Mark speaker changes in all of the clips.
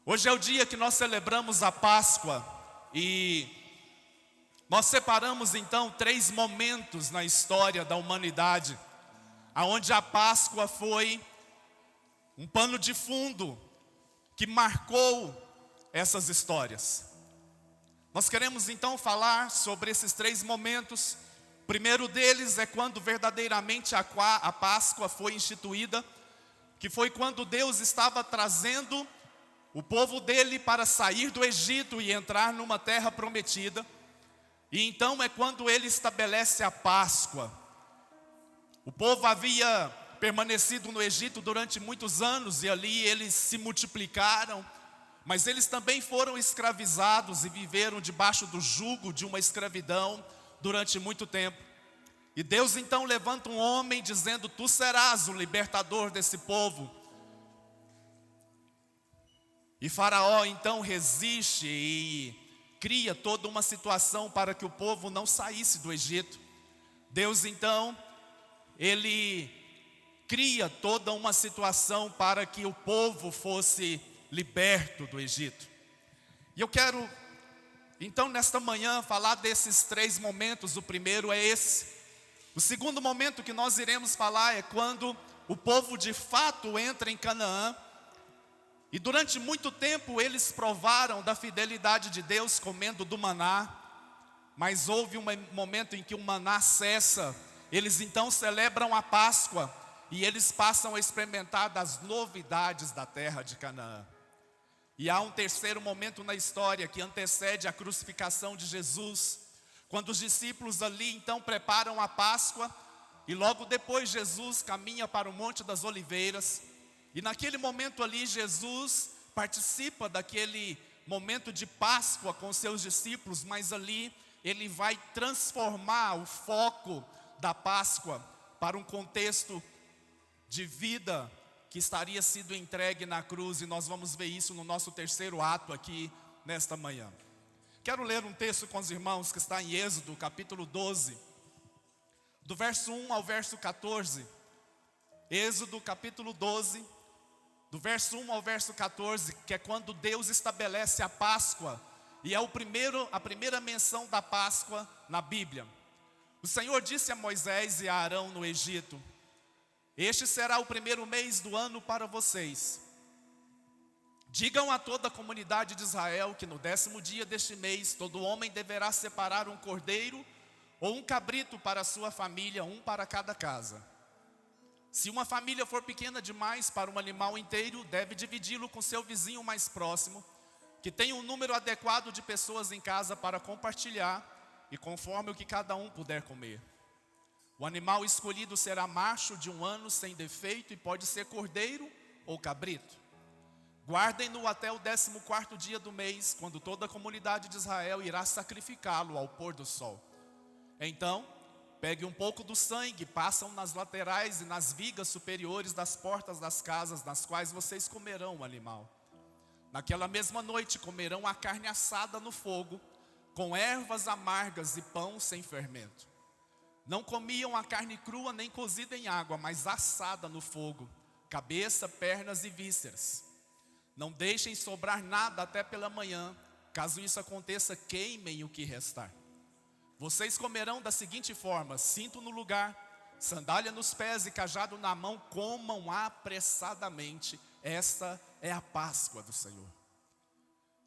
Speaker 1: Hoje é o dia que nós celebramos a Páscoa e nós separamos então 3 momentos na história da humanidade, aonde a Páscoa foi um pano de fundo que marcou essas histórias. Nós queremos então falar sobre esses 3 momentos. O primeiro deles é quando verdadeiramente a Páscoa foi instituída, que foi quando Deus estava trazendo o povo dele para sair do Egito e entrar numa terra prometida. E então é quando ele estabelece a Páscoa. O povo havia permanecido no Egito durante muitos anos e ali eles se multiplicaram, mas eles também foram escravizados e viveram debaixo do jugo de uma escravidão durante muito tempo. E Deus então levanta um homem dizendo: tu serás o libertador desse povo. E Faraó então resiste e cria toda uma situação para que o povo não saísse do Egito. Deus então, ele cria toda uma situação para que o povo fosse liberto do Egito. E eu quero então nesta manhã falar desses 3 momentos. O primeiro é esse. O segundo momento que nós iremos falar é quando o povo de fato entra em Canaã. E durante muito tempo eles provaram da fidelidade de Deus comendo do maná. Mas houve um momento em que o maná cessa. Eles então celebram a Páscoa e eles passam a experimentar das novidades da terra de Canaã. E há um terceiro momento na história que antecede a crucificação de Jesus, quando os discípulos ali então preparam a Páscoa e logo depois Jesus caminha para o Monte das Oliveiras. E naquele momento ali Jesus participa daquele momento de Páscoa com seus discípulos, mas ali ele vai transformar o foco da Páscoa para um contexto de vida que estaria sido entregue na cruz, e nós vamos ver isso no nosso terceiro ato aqui nesta manhã. Quero ler um texto com os irmãos que está em Êxodo capítulo 12, do verso 1 ao verso 14. Êxodo capítulo 12, do verso 1 ao verso 14, que é quando Deus estabelece a Páscoa, e é a primeira menção da Páscoa na Bíblia. O Senhor disse a Moisés e a Arão no Egito: este será o primeiro mês do ano para vocês. Digam a toda a comunidade de Israel que no 10º dia deste mês, todo homem deverá separar um cordeiro ou um cabrito para a sua família, um para cada casa. Se uma família for pequena demais para um animal inteiro, deve dividi-lo com seu vizinho mais próximo, que tenha um número adequado de pessoas em casa para compartilhar, e conforme o que cada um puder comer. O animal escolhido será macho de 1 ano sem defeito e pode ser cordeiro ou cabrito. Guardem-no até o 14º dia do mês, quando toda a comunidade de Israel irá sacrificá-lo ao pôr do sol. Então, pegue um pouco do sangue, passam nas laterais e nas vigas superiores das portas das casas nas quais vocês comerão o animal. Naquela mesma noite comerão a carne assada no fogo, com ervas amargas e pão sem fermento. Não comiam a carne crua nem cozida em água, mas assada no fogo, cabeça, pernas e vísceras. Não deixem sobrar nada até pela manhã. Caso isso aconteça, queimem o que restar. Vocês comerão da seguinte forma: cinto no lugar, sandália nos pés e cajado na mão. Comam apressadamente. Esta é a Páscoa do Senhor.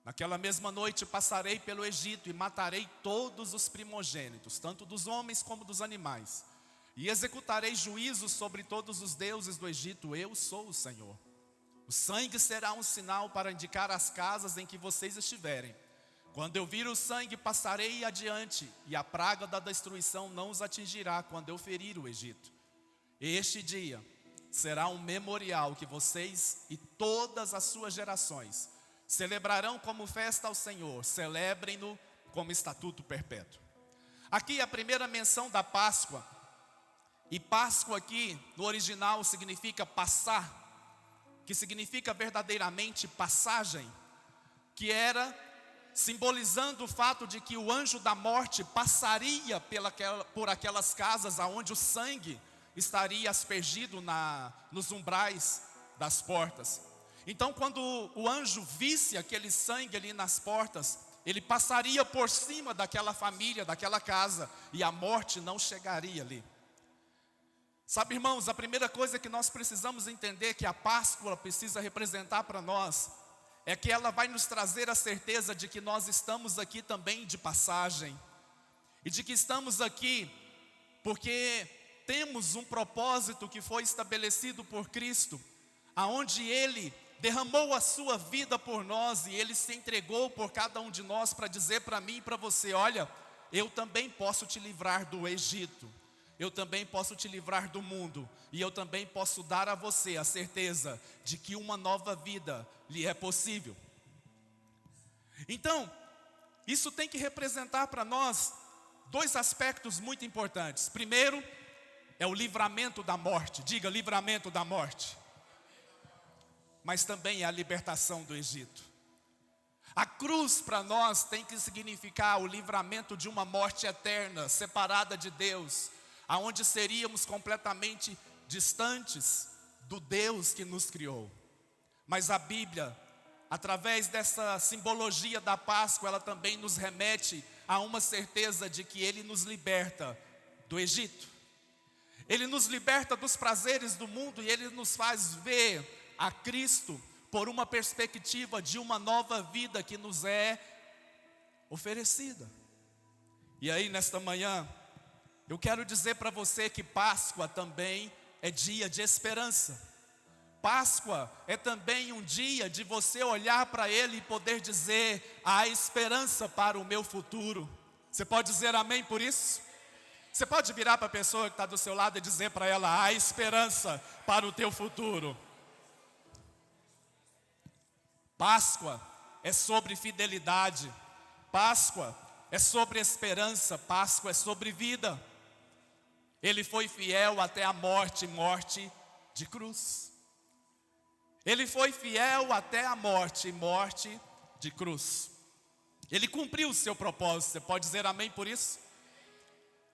Speaker 1: Naquela mesma noite passarei pelo Egito e matarei todos os primogênitos, tanto dos homens como dos animais. E executarei juízo sobre todos os deuses do Egito. Eu sou o Senhor. O sangue será um sinal para indicar as casas em que vocês estiverem. Quando eu vir o sangue, passarei adiante, e a praga da destruição não os atingirá quando eu ferir o Egito. Este dia será um memorial que vocês e todas as suas gerações celebrarão como festa ao Senhor. Celebrem-no como estatuto perpétuo. Aqui a primeira menção da Páscoa. E Páscoa aqui no original significa passar, que significa verdadeiramente passagem, que era simbolizando o fato de que o anjo da morte passaria por aquelas casas onde o sangue estaria aspergido nos umbrais das portas. Então, quando o anjo visse aquele sangue ali nas portas, ele passaria por cima daquela família, daquela casa, e a morte não chegaria ali. Sabe, irmãos, a primeira coisa que nós precisamos entender que a Páscoa precisa representar para nós, é que ela vai nos trazer a certeza de que nós estamos aqui também de passagem, e de que estamos aqui porque temos um propósito que foi estabelecido por Cristo, aonde Ele derramou a sua vida por nós, e Ele se entregou por cada um de nós para dizer para mim e para você: olha, eu também posso te livrar do Egito, eu também posso te livrar do mundo, e eu também posso dar a você a certeza de que uma nova vida lhe é possível. Então, isso tem que representar para nós dois aspectos muito importantes. Primeiro, é o livramento da morte. Diga: livramento da morte. Mas também é a libertação do Egito. A cruz para nós tem que significar o livramento de uma morte eterna, separada de Deus, aonde seríamos completamente distantes do Deus que nos criou. Mas a Bíblia, através dessa simbologia da Páscoa, ela também nos remete a uma certeza de que Ele nos liberta do Egito. Ele nos liberta dos prazeres do mundo, e Ele nos faz ver a Cristo por uma perspectiva de uma nova vida que nos é oferecida. E aí, nesta manhã, eu quero dizer para você que Páscoa também é dia de esperança. Páscoa é também um dia de você olhar para Ele e poder dizer: há esperança para o meu futuro. Você pode dizer amém por isso? Você pode virar para a pessoa que está do seu lado e dizer para ela: há esperança para o teu futuro. Páscoa é sobre fidelidade, Páscoa é sobre esperança, Páscoa é sobre vida. Ele foi fiel até a morte, morte de cruz. Ele foi fiel até a morte, morte de cruz. Ele cumpriu o seu propósito. Você pode dizer amém por isso?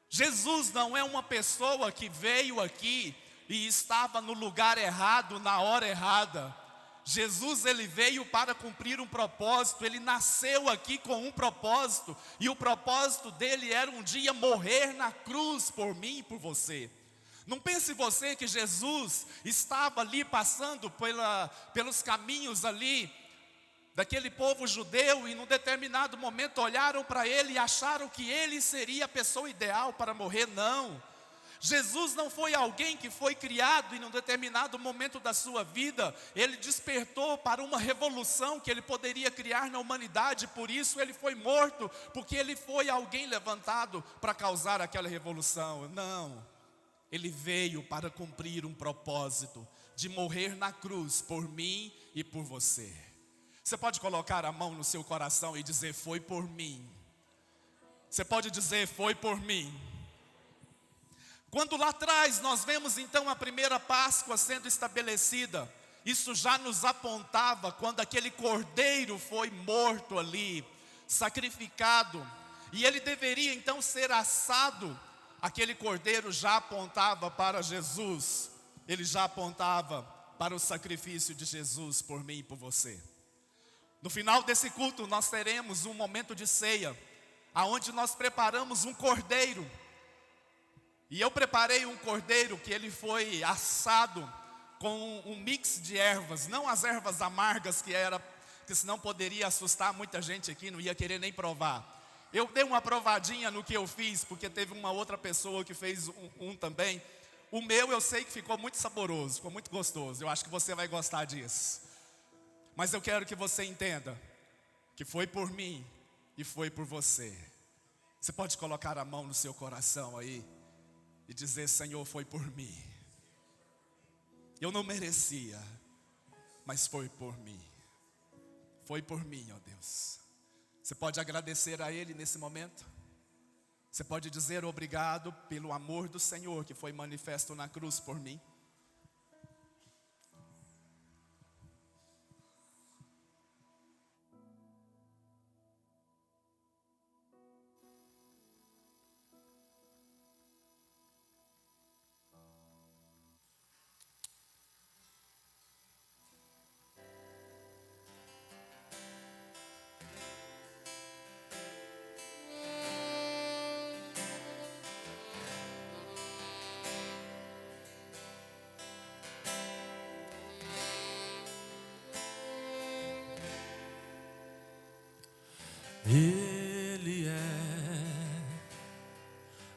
Speaker 1: Jesus não é uma pessoa que veio aqui e estava no lugar errado, na hora errada. Jesus, ele veio para cumprir um propósito. Ele nasceu aqui com um propósito, e o propósito dele era um dia morrer na cruz por mim e por você. Não pense você que Jesus estava ali passando pelos caminhos ali daquele povo judeu, e num determinado momento olharam para ele e acharam que ele seria a pessoa ideal para morrer. Não. Jesus não foi alguém que foi criado e num determinado momento da sua vida ele despertou para uma revolução que ele poderia criar na humanidade. Por isso ele foi morto, porque ele foi alguém levantado para causar aquela revolução. Não, ele veio para cumprir um propósito de morrer na cruz por mim e por você. Você pode colocar a mão no seu coração e dizer: foi por mim. Você pode dizer: foi por mim. Quando lá atrás nós vemos então a primeira Páscoa sendo estabelecida, isso já nos apontava quando aquele cordeiro foi morto ali, sacrificado, e ele deveria então ser assado. Aquele cordeiro já apontava para Jesus, ele já apontava para o sacrifício de Jesus por mim e por você. No final desse culto nós teremos um momento de ceia, aonde nós preparamos um cordeiro. E eu preparei um cordeiro que ele foi assado com um mix de ervas, não as ervas amargas que senão poderia assustar muita gente aqui, não ia querer nem provar. Eu dei uma provadinha no que eu fiz, porque teve uma outra pessoa que fez um também. O meu eu sei que ficou muito saboroso, ficou muito gostoso, eu acho que você vai gostar disso. Mas eu quero que você entenda que foi por mim e foi por você. Você pode colocar a mão no seu coração aí e dizer: Senhor, foi por mim. Eu não merecia, mas foi por mim. Foi por mim, ó Deus. Você pode agradecer a Ele nesse momento? Você pode dizer obrigado pelo amor do Senhor que foi manifesto na cruz por mim?
Speaker 2: Ele é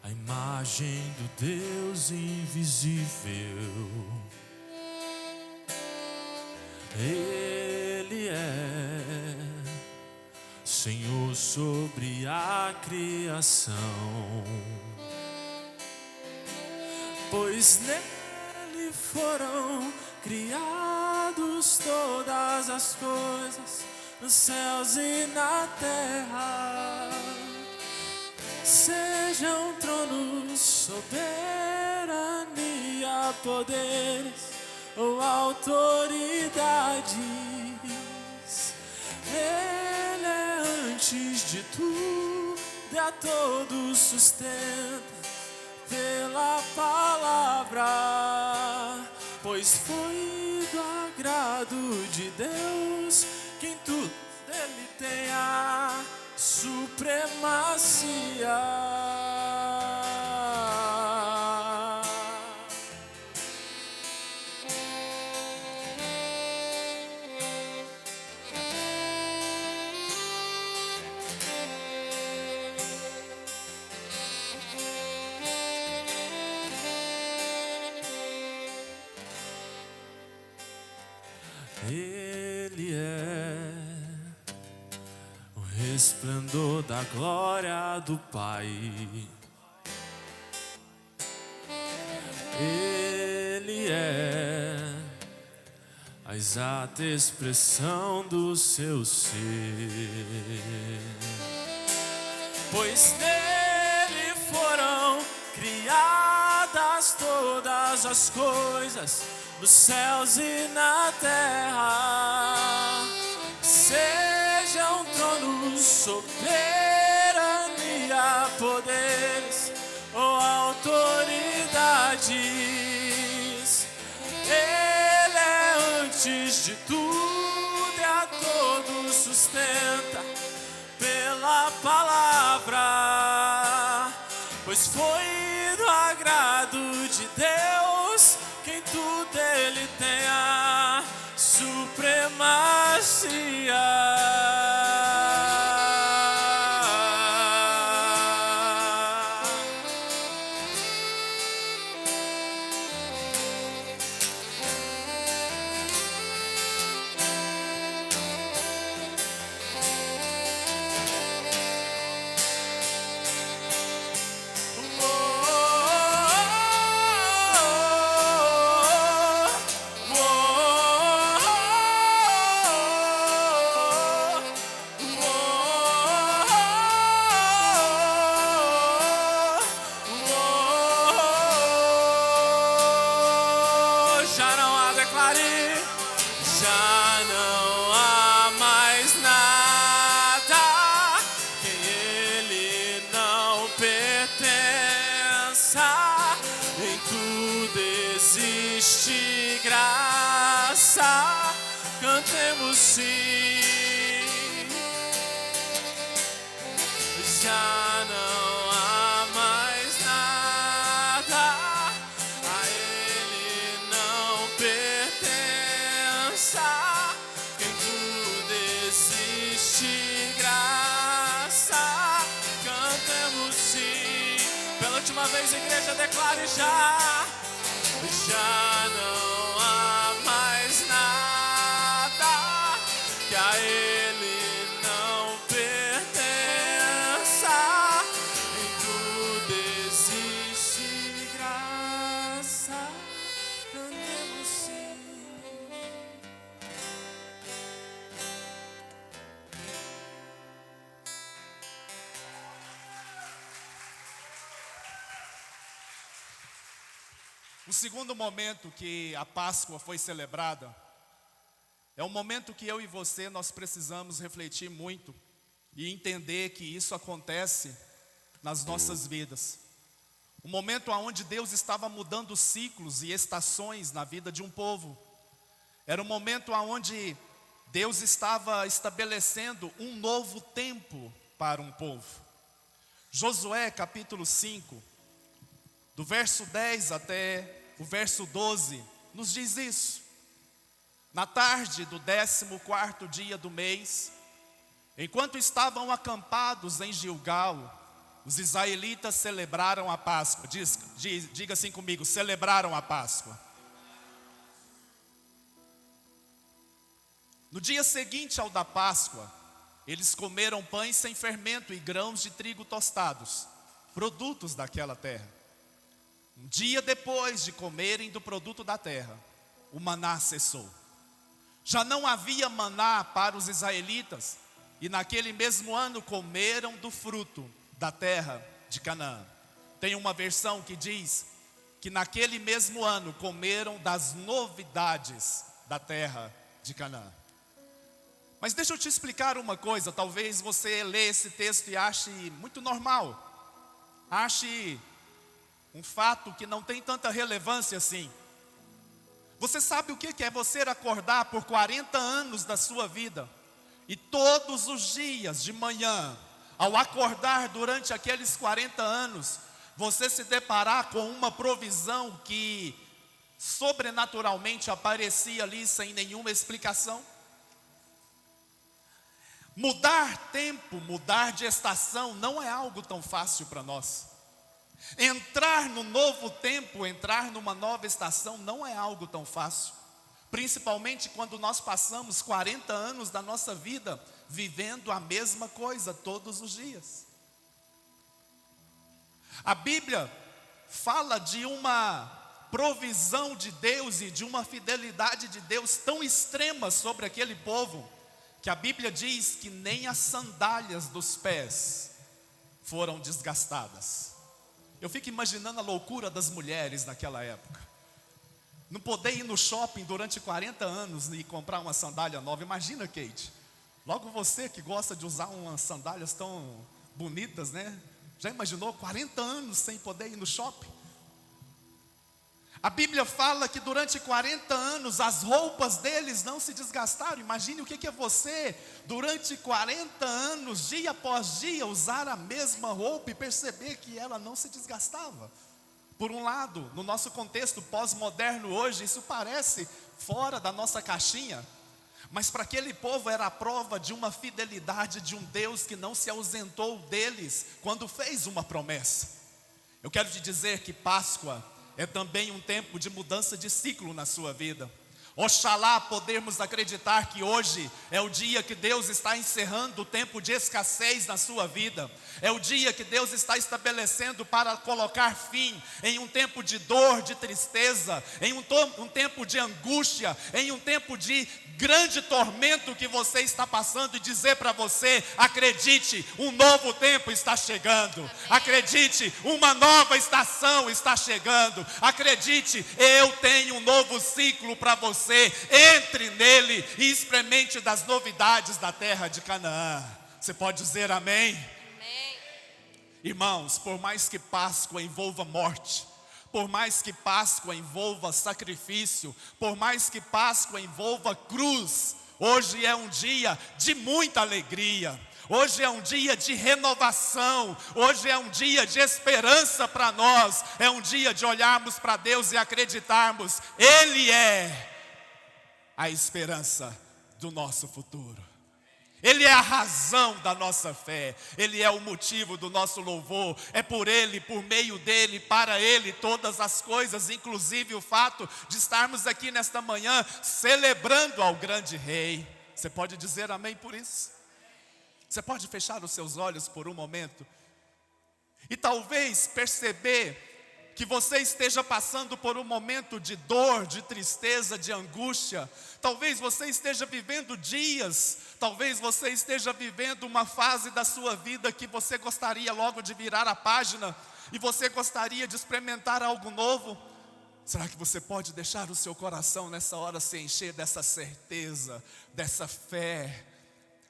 Speaker 2: a imagem do Deus invisível. Ele é Senhor sobre a criação, pois nele foram criados todas as coisas, nos céus e na terra. Sejam tronos, soberania, poderes ou autoridades, Ele é antes de tudo e a todos sustenta pela palavra, pois foi do agrado de Deus que em tudo Ele tem a supremacia. Ele é o resplendor da glória do Pai. Ele é a exata expressão do seu ser, pois nele foram criadas todas as coisas, nos céus e na terra. Sejam tronos, soberania, poderes ou autoridades, Ele é antes de tudo e a todos sustenta pela palavra, pois foi do agrado de Deus que em tudo Ele tem a supremacia. Já não há mais nada que Ele não pertença. Em tudo existe graça. Cantemos sim. Já não há mais nada, a Ele não pertença. Em tudo existe graça. Cantemos sim. Pela última vez, igreja, declare já. Já não há mais nada que a Ele não pertença. Em tudo existe graça. Cantemos sim.
Speaker 1: O segundo momento que a Páscoa foi celebrada é um momento que eu e você nós precisamos refletir muito e entender que isso acontece nas nossas vidas. Um momento onde Deus estava mudando ciclos e estações na vida de um povo. Era um momento onde Deus estava estabelecendo um novo tempo para um povo. Josué capítulo 5, do verso 10 até o verso 12, nos diz isso. Na tarde do 14º dia do mês, Enquanto estavam acampados em Gilgal, os israelitas celebraram a Páscoa. Diga assim comigo: celebraram a Páscoa. No dia seguinte ao da Páscoa, eles comeram pães sem fermento e grãos de trigo tostados, produtos daquela terra. Um dia depois de comerem do produto da terra, o maná cessou. Já não havia maná para os israelitas, e naquele mesmo ano comeram do fruto da terra de Canaã. Tem uma versão que diz que naquele mesmo ano comeram das novidades da terra de Canaã. Mas deixa eu te explicar uma coisa. Talvez você lê esse texto e ache muito normal, ache um fato que não tem tanta relevância assim. Você sabe o que é você acordar por 40 anos da sua vida e todos os dias de manhã, ao acordar durante aqueles 40 anos, você se deparar com uma provisão que sobrenaturalmente aparecia ali sem nenhuma explicação? Mudar tempo, mudar de estação não é algo tão fácil para nós. Entrar no novo tempo, entrar numa nova estação não é algo tão fácil. Principalmente quando nós passamos 40 anos da nossa vida vivendo a mesma coisa todos os dias. A Bíblia fala de uma provisão de Deus e de uma fidelidade de Deus tão extrema sobre aquele povo, que a Bíblia diz que nem as sandálias dos pés foram desgastadas. Eu fico imaginando a loucura das mulheres naquela época. Não poder ir no shopping durante 40 anos e comprar uma sandália nova. Imagina, Kate, logo você que gosta de usar umas sandálias tão bonitas, né? Já imaginou 40 anos sem poder ir no shopping? A Bíblia fala que durante 40 anos as roupas deles não se desgastaram. Imagine o que é você, durante 40 anos, dia após dia, usar a mesma roupa e perceber que ela não se desgastava. Por um lado, no nosso contexto pós-moderno hoje, isso parece fora da nossa caixinha. Mas para aquele povo era a prova de uma fidelidade de um Deus que não se ausentou deles quando fez uma promessa. Eu quero te dizer que Páscoa é também um tempo de mudança de ciclo na sua vida. Oxalá podermos acreditar que hoje é o dia que Deus está encerrando o tempo de escassez na sua vida. É o dia que Deus está estabelecendo para colocar fim em um tempo de dor, de tristeza, em um tempo de angústia, em um tempo de grande tormento que você está passando, e dizer para você: acredite, um novo tempo está chegando. Acredite, uma nova estação está chegando. Acredite, eu tenho um novo ciclo para você. Entre nele e experimente das novidades da terra de Canaã. Você pode dizer amém?
Speaker 3: Amém.
Speaker 1: Irmãos, por mais que Páscoa envolva morte, por mais que Páscoa envolva sacrifício, por mais que Páscoa envolva cruz, hoje é um dia de muita alegria. Hoje é um dia de renovação, hoje é um dia de esperança para nós. É um dia de olharmos para Deus e acreditarmos: Ele é a esperança do nosso futuro. Ele é a razão da nossa fé. Ele é o motivo do nosso louvor. É por Ele, por meio dEle, para Ele todas as coisas, inclusive o fato de estarmos aqui nesta manhã celebrando ao grande Rei. Você pode dizer amém por isso? Você pode fechar os seus olhos por um momento e talvez perceber que você esteja passando por um momento de dor, de tristeza, de angústia. Talvez você esteja vivendo dias, talvez você esteja vivendo uma fase da sua vida que você gostaria logo de virar a página e você gostaria de experimentar algo novo. Será que você pode deixar o seu coração nessa hora se encher dessa certeza, dessa fé,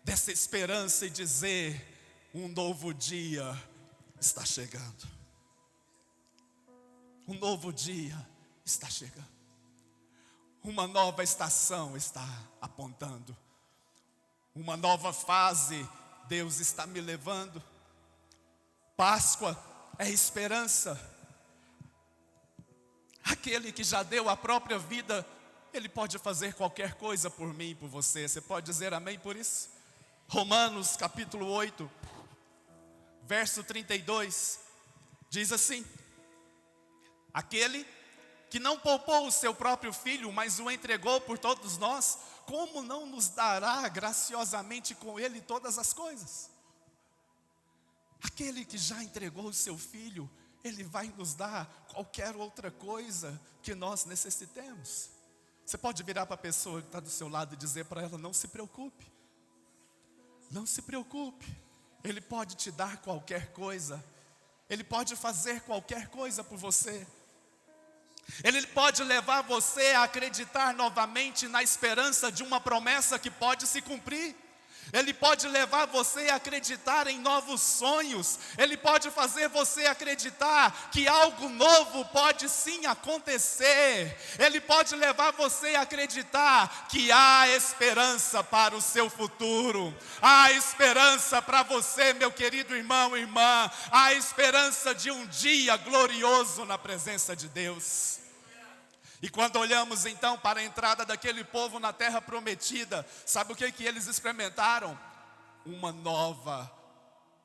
Speaker 1: dessa esperança e dizer: um novo dia está chegando. Um novo dia está chegando. Uma nova estação está apontando. Uma nova fase Deus está me levando. Páscoa é esperança. Aquele que já deu a própria vida, Ele pode fazer qualquer coisa por mim e por você. Você pode dizer amém por isso? Romanos capítulo 8, verso 32, diz assim: aquele que não poupou o seu próprio filho, mas o entregou por todos nós, como não nos dará graciosamente com ele todas as coisas? Aquele que já entregou o seu filho, ele vai nos dar qualquer outra coisa que nós necessitemos. Você pode virar para a pessoa que está do seu lado e dizer para ela: não se preocupe. Não se preocupe. Ele pode te dar qualquer coisa. Ele pode fazer qualquer coisa por você. Ele pode levar você a acreditar novamente na esperança de uma promessa que pode se cumprir. Ele pode levar você a acreditar em novos sonhos. Ele pode fazer você acreditar que algo novo pode sim acontecer. Ele pode levar você a acreditar que há esperança para o seu futuro. Há esperança para você, meu querido irmão e irmã. Há esperança de um dia glorioso na presença de Deus. E quando olhamos então para a entrada daquele povo na terra prometida, sabe o que eles experimentaram? Uma nova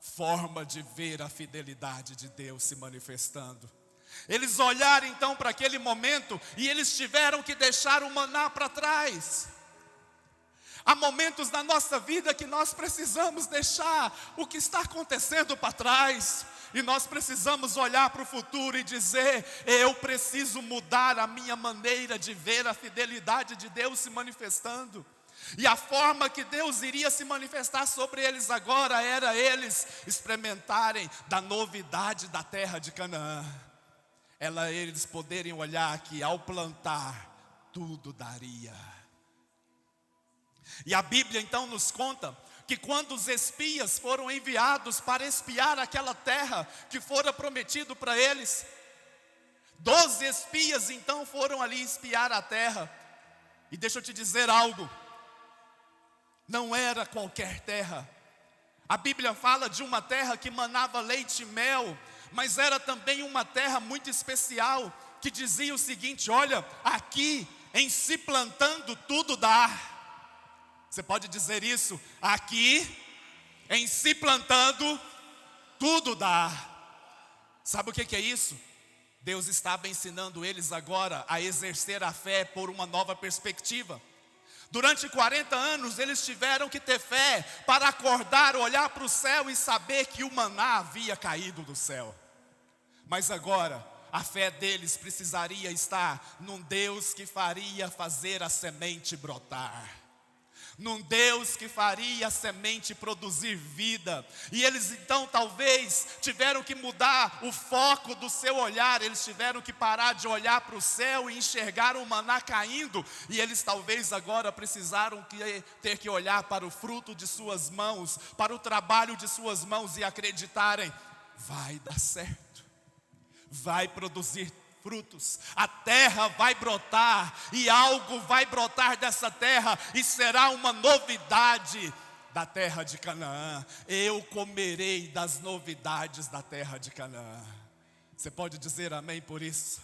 Speaker 1: forma de ver a fidelidade de Deus se manifestando. Eles olharam então para aquele momento e eles tiveram que deixar o maná para trás. Há momentos na nossa vida que nós precisamos deixar o que está acontecendo para trás. E nós precisamos olhar para o futuro e dizer: eu preciso mudar a minha maneira de ver a fidelidade de Deus se manifestando. E a forma que Deus iria se manifestar sobre eles agora era eles experimentarem da novidade da terra de Canaã. Eles poderem olhar que ao plantar, tudo daria. E a Bíblia então nos conta que quando os espias foram enviados para espiar aquela terra que fora prometido para eles, 12 espias então foram ali espiar a terra. E deixa eu te dizer algo, não era qualquer terra. A Bíblia fala de uma terra que manava leite e mel, mas era também uma terra muito especial, que dizia o seguinte: olha, aqui em se plantando tudo dá. Você pode dizer isso? Aqui, em se plantando, tudo dá. Sabe o que é isso? Deus estava ensinando eles agora a exercer a fé por uma nova perspectiva. Durante 40 anos eles tiveram que ter fé para acordar, olhar para o céu e saber que o maná havia caído do céu. Mas agora, a fé deles precisaria estar num Deus que faria fazer a semente brotar. Num Deus que faria a semente produzir vida. E eles então talvez tiveram que mudar o foco do seu olhar. Eles tiveram que parar de olhar para o céu e enxergar o maná caindo. E eles talvez agora precisaram ter que olhar para o fruto de suas mãos, para o trabalho de suas mãos e acreditarem: vai dar certo, vai produzir frutos, a terra vai brotar, e algo vai brotar dessa terra, e será uma novidade da terra de Canaã. Eu comerei das novidades da terra de Canaã. Você pode dizer amém por isso?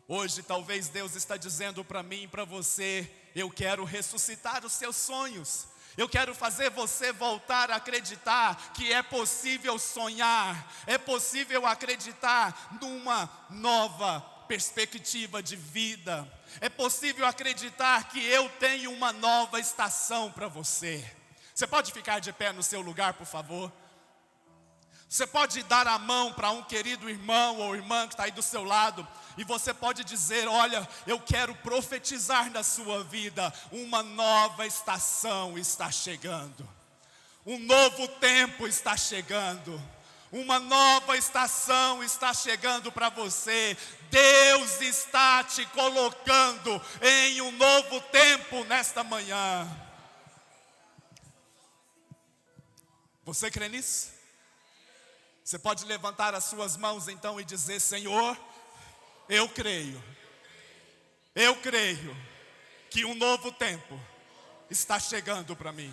Speaker 1: Hoje talvez Deus está dizendo para mim e para você: eu quero ressuscitar os seus sonhos. Eu quero fazer você voltar a acreditar que é possível sonhar, é possível acreditar numa nova perspectiva de vida. É possível acreditar que eu tenho uma nova estação para você. Você pode ficar de pé no seu lugar, por favor? Você pode dar a mão para um querido irmão ou irmã que está aí do seu lado, e você pode dizer: olha, eu quero profetizar na sua vida, uma nova estação está chegando, um novo tempo está chegando, uma nova estação está chegando para você. Deus está te colocando em um novo tempo nesta manhã. Você crê nisso? Você pode levantar as suas mãos então e dizer: Senhor, eu creio que um novo tempo está chegando para mim.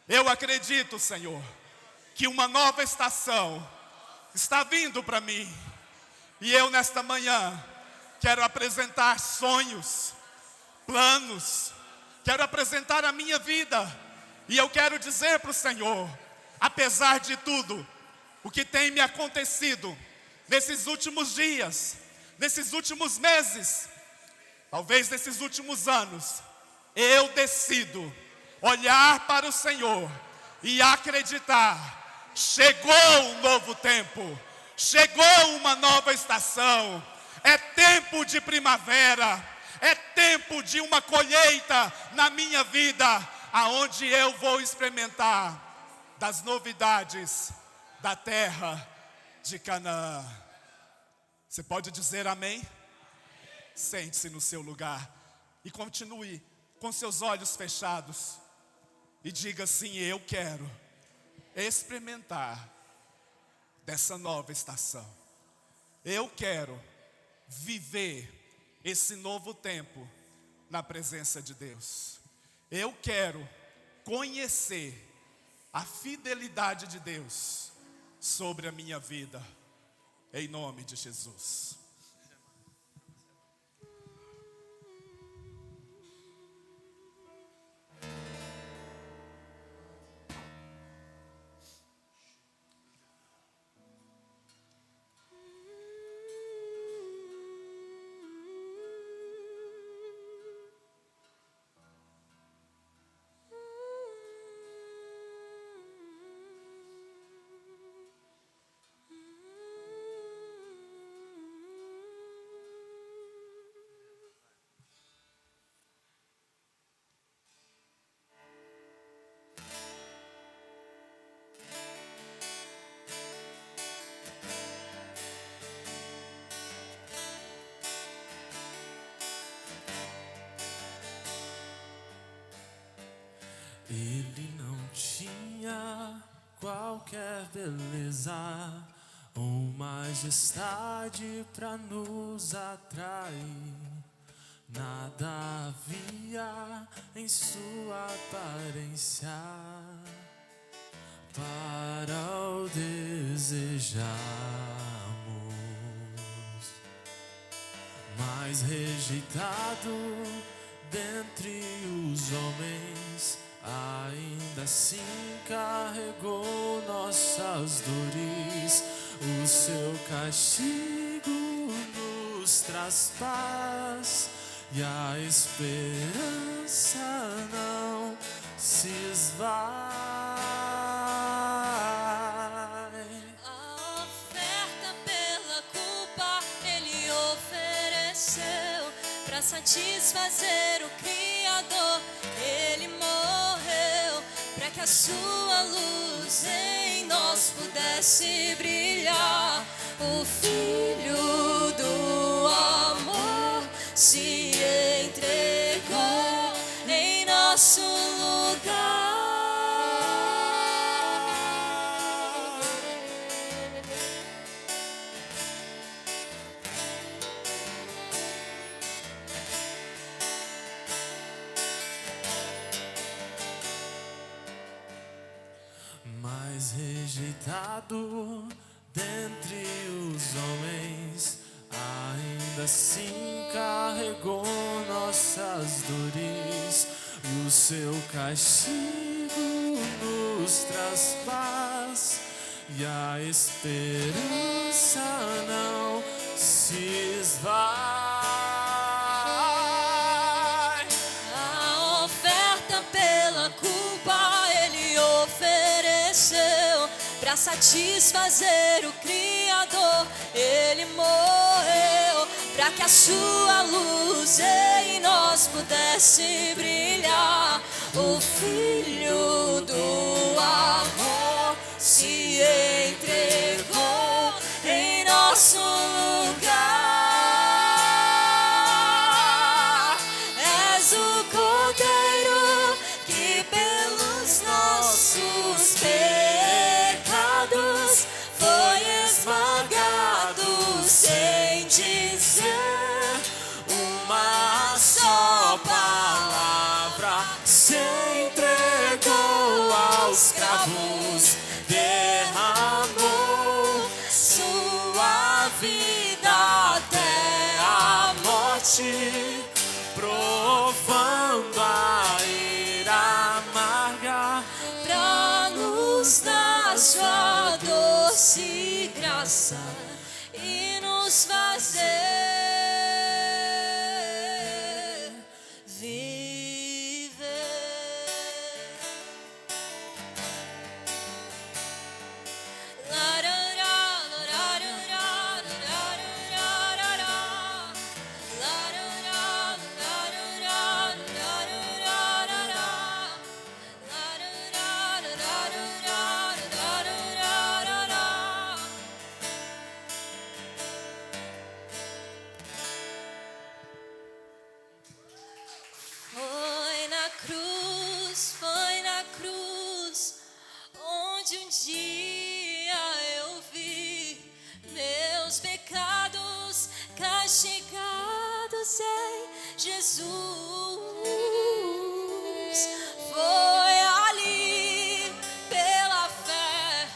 Speaker 1: Eu acredito, Senhor, que uma nova estação está vindo para mim. E eu nesta manhã quero apresentar sonhos, planos, quero apresentar a minha vida. E eu quero dizer para o Senhor, apesar de tudo, o que tem me acontecido nesses últimos dias, nesses últimos meses, talvez nesses últimos anos, eu decido olhar para o Senhor e acreditar: chegou um novo tempo, chegou uma nova estação, é tempo de primavera, é tempo de uma colheita na minha vida, aonde eu vou experimentar das novidades da terra de Canaã. Você pode dizer amém? Sente-se no seu lugar e continue com seus olhos fechados e diga assim: eu quero experimentar dessa nova estação. Eu quero viver esse novo tempo na presença de Deus. Eu quero conhecer a fidelidade de Deus sobre a minha vida, em nome de Jesus.
Speaker 2: Ele não tinha qualquer beleza ou majestade para nos atrair. Nada havia em sua aparência para o desejarmos, mas rejeitado dentre os homens, ainda assim carregou nossas dores. O seu castigo nos traz paz e a esperança não se esvai.
Speaker 3: A oferta pela culpa Ele ofereceu para satisfazer o Criador. Ele morreu para que a sua luz em nós pudesse brilhar. O Filho do amor se entregou em nosso lugar.
Speaker 2: Mas rejeitado dentre os homens, ainda assim carregou nossas dores. E o seu castigo nos traz paz e a esperança não se esvai.
Speaker 3: A oferta pela culpa Ele ofereceu para satisfazer o Criador. Ele morreu para que a sua luz em nós pudesse brilhar. O Filho do amor se entregou em nosso lugar. És o Cordeiro que pelos nossos pecados foi esmagado, sem dizer uma só palavra.
Speaker 2: Se entregou aos cravos, derramou
Speaker 3: Sua vida
Speaker 2: até a morte, provando a ira amarga
Speaker 3: sua doce graça e nos fazer viver. Foi na cruz, onde um dia eu vi meus pecados castigados em Jesus. Foi ali, pela fé,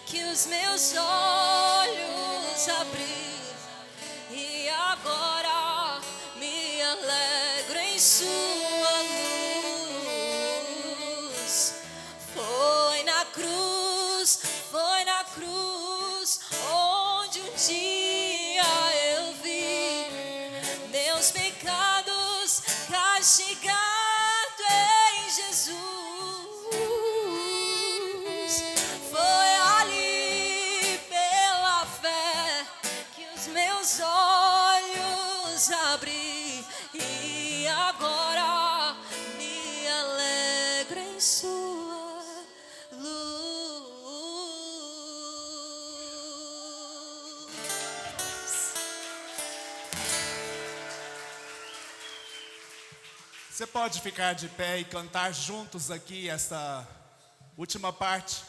Speaker 3: que os meus olhos abri, e agora me alegro em sua luz. Foi na cruz, onde um dia eu vi meus pecados castigados em Jesus. Foi ali, pela fé, que os meus olhos abri, e agora me alegro em sua luz.
Speaker 1: Você pode ficar de pé e cantar juntos aqui essa última parte,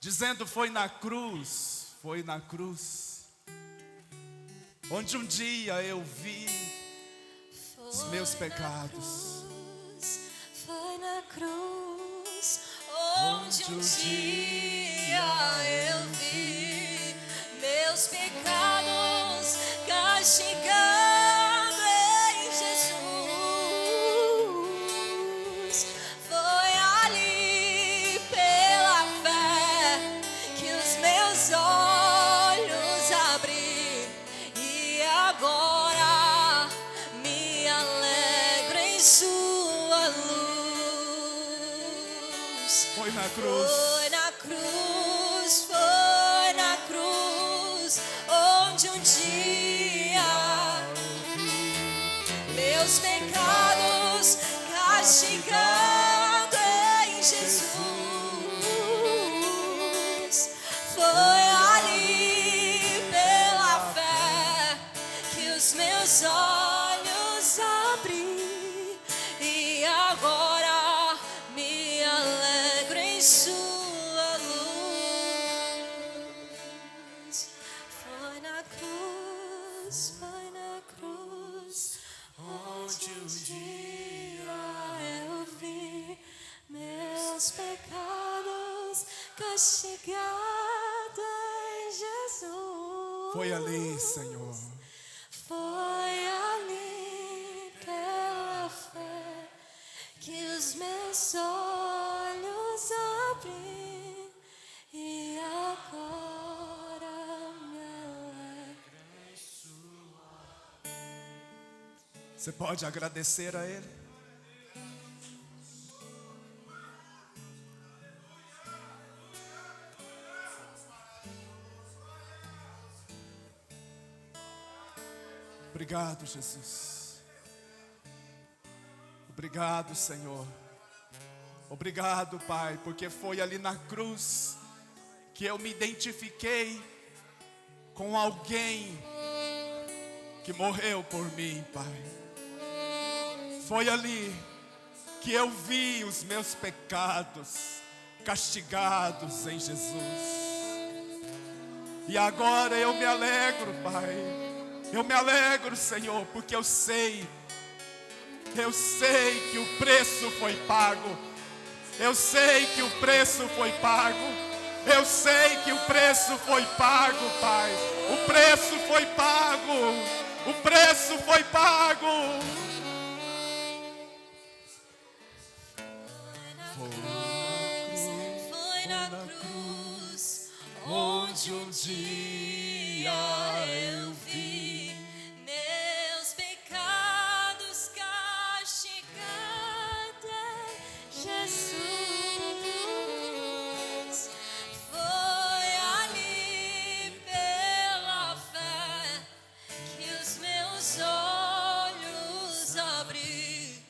Speaker 1: dizendo: foi na cruz, onde um dia eu vi os meus pecados.
Speaker 3: Foi na cruz, onde um dia eu vi meus pecados castigados em Jesus. Foi ali, pela fé, que os meus olhos abri, e agora me alegro em sua luz.
Speaker 1: Foi na cruz,
Speaker 3: Foi na cruz, onde um dia meus pecados castigados em Jesus. Foi ali, pela fé, que os meus olhos abri, e agora me alegro em sua luz. Foi na cruz, onde um dia eu vi meus pecados castigados em Jesus.
Speaker 1: foi ali, Senhor.
Speaker 3: Foi ali, pela fé, que os meus olhos abri, e agora me alegro.
Speaker 1: Você pode agradecer a Ele? Obrigado, Jesus. Obrigado, Senhor. Obrigado, Pai, porque foi ali na cruz que eu me identifiquei com alguém que morreu por mim, Pai. Foi ali que eu vi os meus pecados castigados em Jesus. E agora eu me alegro, Pai. Eu me alegro, Senhor, porque eu sei que o preço foi pago. Eu sei que o preço foi pago. Eu sei que o preço foi pago, Pai. O preço foi pago. O preço foi pago.
Speaker 3: Foi na cruz,
Speaker 2: onde um dia eu vi
Speaker 3: meus pecados castigados em Jesus. Foi ali pela fé que os meus olhos abri,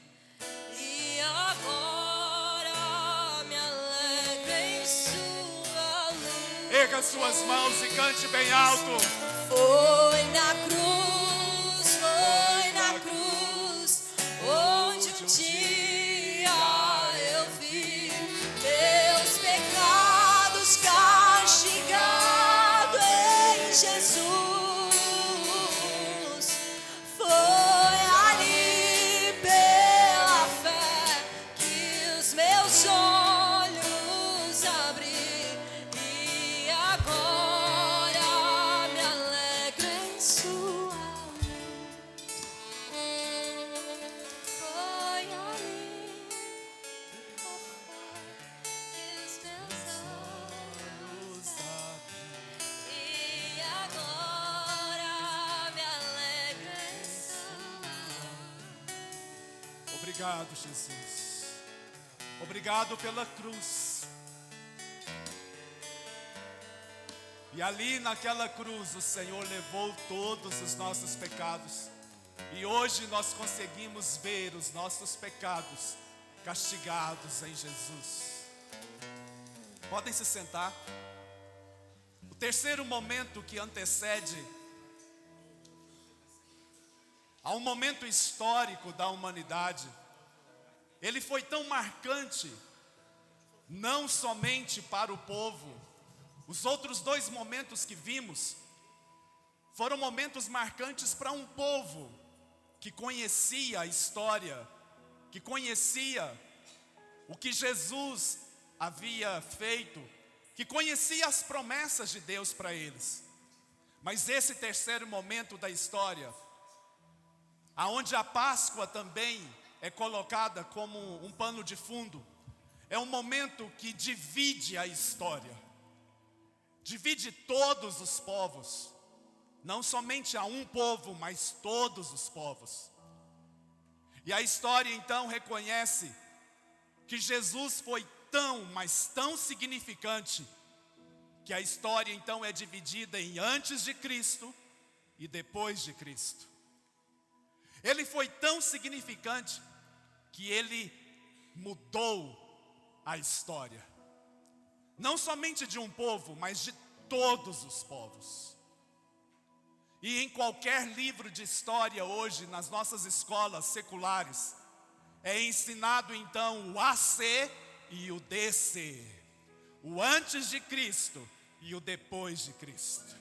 Speaker 3: e agora me alegro em sua luz.
Speaker 1: Erga suas mãos e cante bem alto.
Speaker 3: Foi na cruz, onde um dia eu vi meus pecados castigados em Jesus. Foi ali pela fé que os meus olhos abri, e agora me alegro em sua luz. Foi ali pela fé que os meus olhos abri, e agora me alegro em sua luz.
Speaker 1: Obrigado, Jesus. Obrigado pela cruz. E ali naquela cruz o Senhor levou todos os nossos pecados. E hoje nós conseguimos ver os nossos pecados castigados em Jesus. Podem se sentar. O terceiro momento que antecede a um momento histórico da humanidade, ele foi tão marcante, não somente para o povo. Os outros dois momentos que vimos foram momentos marcantes para um povo que conhecia a história, que conhecia o que Jesus havia feito, que conhecia as promessas de Deus para eles. Mas esse terceiro momento da história, aonde a Páscoa também é colocada como um pano de fundo, é um momento que divide a história, divide todos os povos, não somente a um povo, mas todos os povos. E a história então reconhece que Jesus foi tão, mas tão significante, que a história então é dividida em antes de Cristo e depois de Cristo. Ele foi tão significante que ele mudou a história, não somente de um povo, mas de todos os povos. E em qualquer livro de história hoje, nas nossas escolas seculares, é ensinado então o AC e o DC, o antes de Cristo e o depois de Cristo.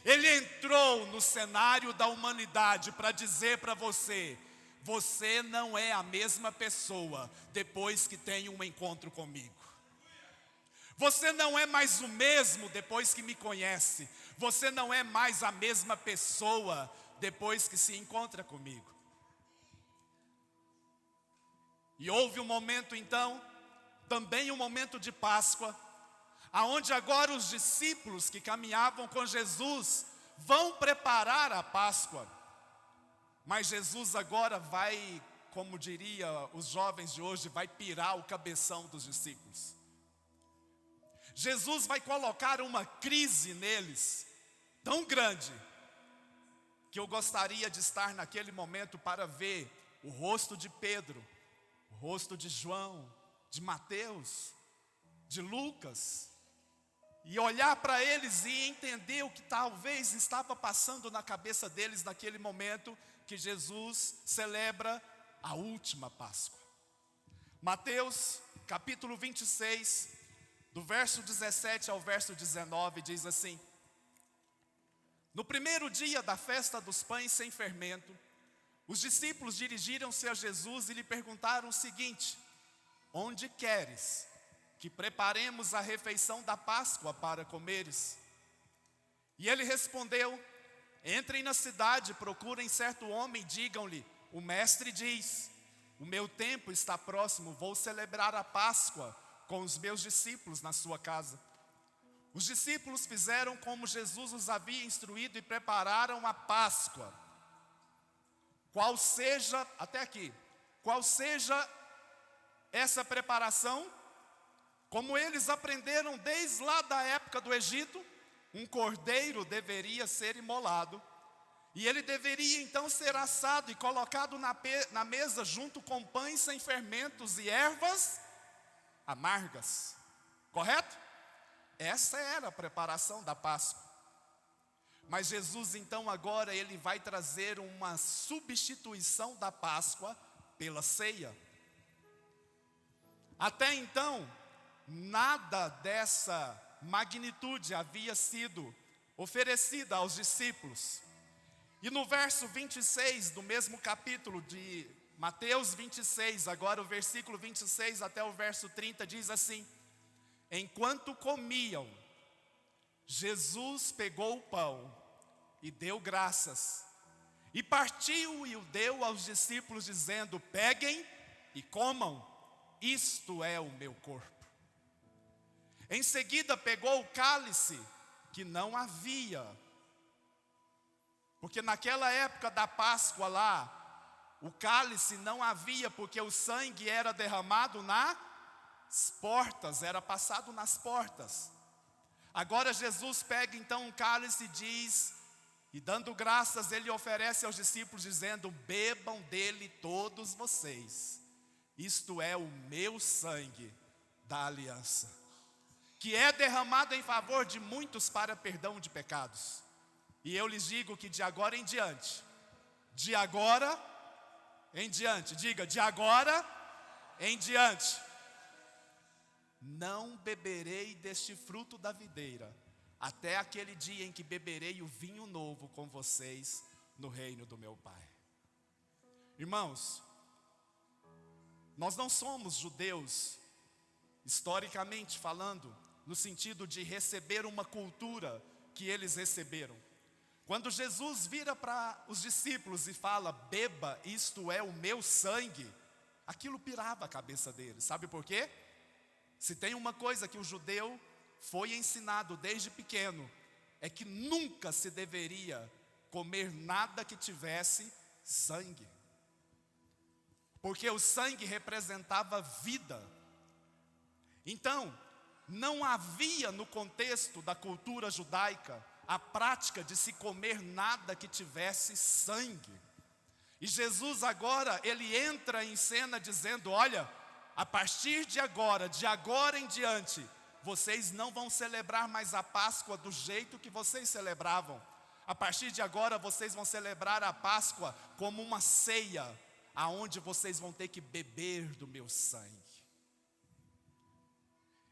Speaker 1: Ele entrou no cenário da humanidade para dizer para você: você não é a mesma pessoa depois que tem um encontro comigo. Você não é mais o mesmo depois que me conhece. Você não é mais a mesma pessoa depois que se encontra comigo. E houve um momento então, também um momento de Páscoa, aonde agora os discípulos que caminhavam com Jesus vão preparar a Páscoa. Mas Jesus agora vai, como diria os jovens de hoje, vai pirar o cabeção dos discípulos. Jesus vai colocar uma crise neles tão grande, que eu gostaria de estar naquele momento para ver o rosto de Pedro, o rosto de João, de Mateus, de Lucas, e olhar para eles e entender o que talvez estava passando na cabeça deles naquele momento que Jesus celebra a última Páscoa. Mateus capítulo 26, do verso 17 ao verso 19, diz assim: no primeiro dia da festa dos pães sem fermento, os discípulos dirigiram-se a Jesus e lhe perguntaram o seguinte: onde queres que preparemos a refeição da Páscoa para comeres? E ele respondeu: entrem na cidade, procurem certo homem e digam-lhe: o mestre diz, o meu tempo está próximo, vou celebrar a Páscoa com os meus discípulos na sua casa. Os discípulos fizeram como Jesus os havia instruído e prepararam a Páscoa. Qual seja, até aqui, qual seja essa preparação? Como eles aprenderam desde lá da época do Egito, um cordeiro deveria ser imolado. E ele deveria então ser assado e colocado na mesa junto com pães sem fermentos e ervas amargas. Correto? Essa era a preparação da Páscoa. Mas Jesus então agora ele vai trazer uma substituição da Páscoa pela ceia. Até então, nada dessa magnitude havia sido oferecida aos discípulos. E no verso 26 do mesmo capítulo de Mateus 26, agora o versículo 26 até o verso 30 diz assim: enquanto comiam, Jesus pegou o pão e deu graças, e partiu e o deu aos discípulos dizendo: peguem e comam, isto é o meu corpo. Em seguida pegou o cálice, que não havia, porque naquela época da Páscoa lá, o cálice não havia, porque o sangue era derramado nas portas, era passado nas portas. Agora Jesus pega então um cálice e diz, e dando graças ele oferece aos discípulos dizendo: bebam dele todos vocês, isto é o meu sangue da aliança, que é derramado em favor de muitos para perdão de pecados. E eu lhes digo que de agora em diante, diga, de agora em diante, não beberei deste fruto da videira, até aquele dia em que beberei o vinho novo com vocês no reino do meu Pai. Irmãos, nós não somos judeus, historicamente falando, no sentido de receber uma cultura que eles receberam. Quando Jesus vira para os discípulos e fala: beba, isto é o meu sangue, aquilo pirava a cabeça deles. Sabe por quê? Se tem uma coisa que o judeu foi ensinado desde pequeno, é que nunca se deveria comer nada que tivesse sangue, porque o sangue representava vida. Então, não havia no contexto da cultura judaica a prática de se comer nada que tivesse sangue. E Jesus agora, ele entra em cena dizendo: olha, a partir de agora em diante, vocês não vão celebrar mais a Páscoa do jeito que vocês celebravam. A partir de agora vocês vão celebrar a Páscoa como uma ceia, aonde vocês vão ter que beber do meu sangue.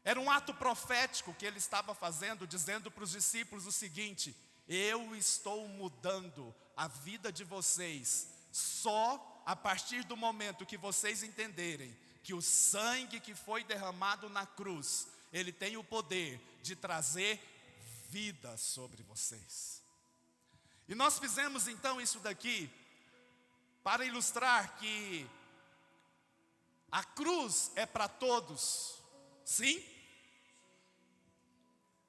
Speaker 1: Era um ato profético que ele estava fazendo, dizendo para os discípulos o seguinte: eu estou mudando a vida de vocês só a partir do momento que vocês entenderem que o sangue que foi derramado na cruz, ele tem o poder de trazer vida sobre vocês. E nós fizemos então isso daqui para ilustrar que a cruz é para todos, sim,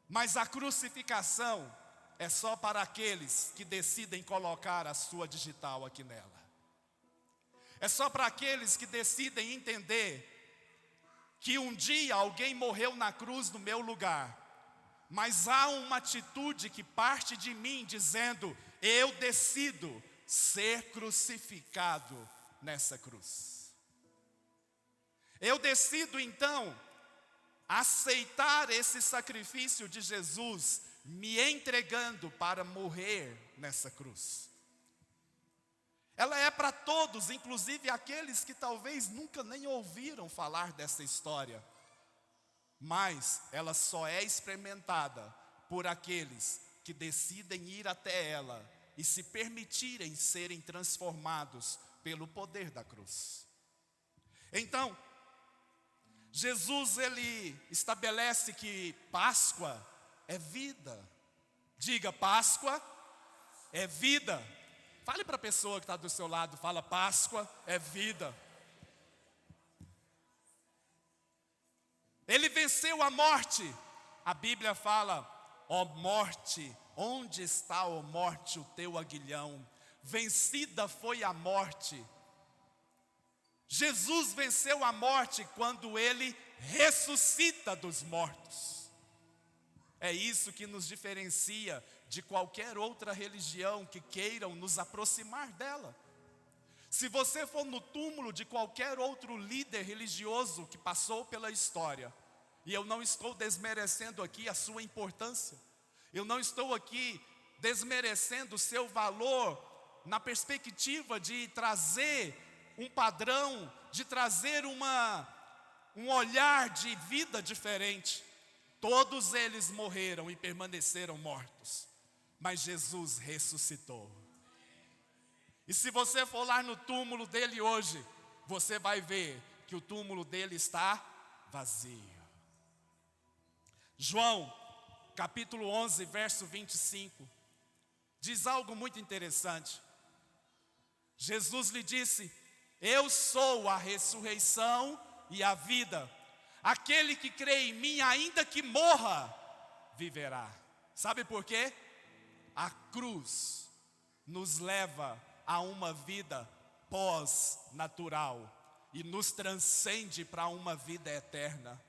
Speaker 1: mas a crucificação é só para aqueles que decidem colocar a sua digital aqui nela. É só para aqueles que decidem entender que um dia alguém morreu na cruz no meu lugar, mas há uma atitude que parte de mim dizendo: eu decido ser crucificado nessa cruz. Eu decido então aceitar esse sacrifício de Jesus, me entregando para morrer nessa cruz. Ela é para todos, inclusive aqueles que talvez nunca nem ouviram falar dessa história. Mas ela só é experimentada por aqueles que decidem ir até ela e se permitirem serem transformados pelo poder da cruz. Então, Jesus ele estabelece que Páscoa é vida. Diga: Páscoa é vida. Fale para a pessoa que está do seu lado, fala: Páscoa é vida. Ele venceu a morte, a Bíblia fala: ó morte, onde está, ó morte, o teu aguilhão? Vencida foi a morte. Jesus venceu a morte quando ele ressuscita dos mortos. É isso que nos diferencia de qualquer outra religião que queiram nos aproximar dela. Se você for no túmulo de qualquer outro líder religioso que passou pela história, e eu não estou desmerecendo aqui a sua importância, eu não estou aqui desmerecendo o seu valor na perspectiva de trazer um padrão, de trazer um olhar de vida diferente. Todos eles morreram e permaneceram mortos, mas Jesus ressuscitou. E se você for lá no túmulo dele hoje, você vai ver que o túmulo dele está vazio. João, capítulo 11, verso 25, diz algo muito interessante. Jesus lhe disse: eu sou a ressurreição e a vida. Aquele que crê em mim, ainda que morra, viverá. Sabe por quê? A cruz nos leva a uma vida pós-natural e nos transcende para uma vida eterna.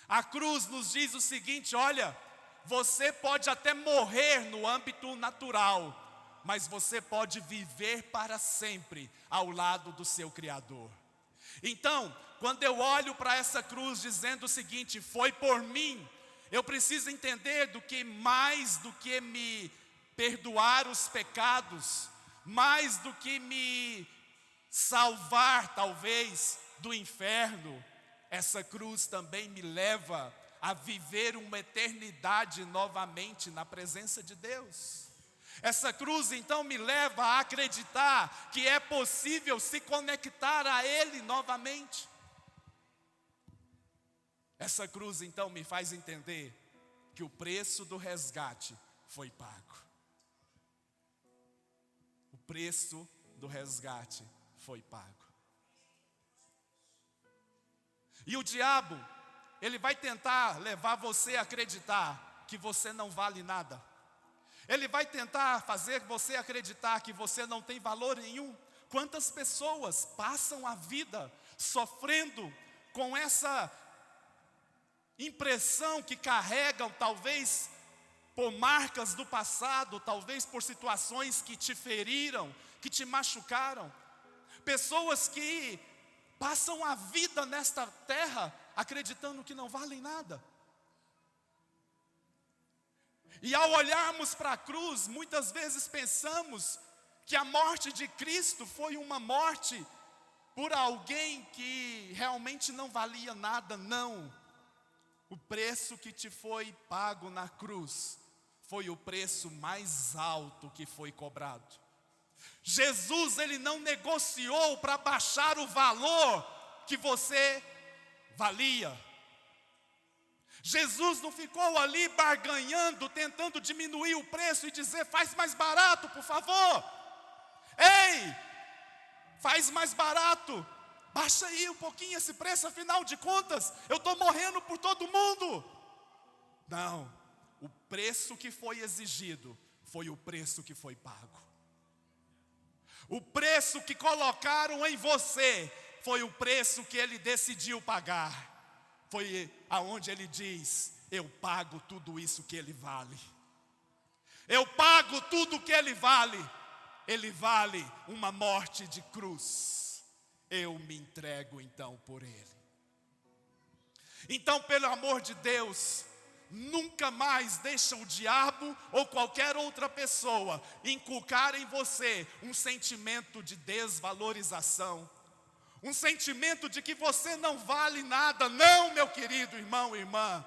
Speaker 1: A cruz nos diz o seguinte: olha, você pode até morrer no âmbito natural, mas você pode viver para sempre ao lado do seu Criador. Então, quando eu olho para essa cruz dizendo o seguinte: foi por mim, eu preciso entender mais do que me perdoar os pecados, mais do que me salvar talvez do inferno, essa cruz também me leva a viver uma eternidade novamente na presença de Deus. Essa cruz então me leva a acreditar que é possível se conectar a Ele novamente. Essa cruz então me faz entender que o preço do resgate foi pago. O preço do resgate foi pago. E o diabo, ele vai tentar levar você a acreditar que você não vale nada. Ele vai tentar fazer você acreditar que você não tem valor nenhum. Quantas pessoas passam a vida sofrendo com essa impressão que carregam, talvez por marcas do passado, talvez por situações que te feriram, que te machucaram. Pessoas que passam a vida nesta terra acreditando que não valem nada. E ao olharmos para a cruz, muitas vezes pensamos que a morte de Cristo foi uma morte por alguém que realmente não valia nada. Não. O preço que te foi pago na cruz foi o preço mais alto que foi cobrado. Jesus, ele não negociou para baixar o valor que você valia. Jesus não ficou ali barganhando, tentando diminuir o preço e dizer: faz mais barato, por favor. Ei, faz mais barato. Baixa aí um pouquinho esse preço, afinal de contas, eu estou morrendo por todo mundo. Não, o preço que foi exigido foi o preço que foi pago. O preço que colocaram em você foi o preço que ele decidiu pagar. Foi aonde ele diz: eu pago tudo isso que ele vale. Eu pago tudo que ele vale. Ele vale uma morte de cruz. Eu me entrego então por ele. Então, pelo amor de Deus, nunca mais deixa o diabo ou qualquer outra pessoa inculcar em você um sentimento de desvalorização, um sentimento de que você não vale nada. Não, meu querido irmão e irmã,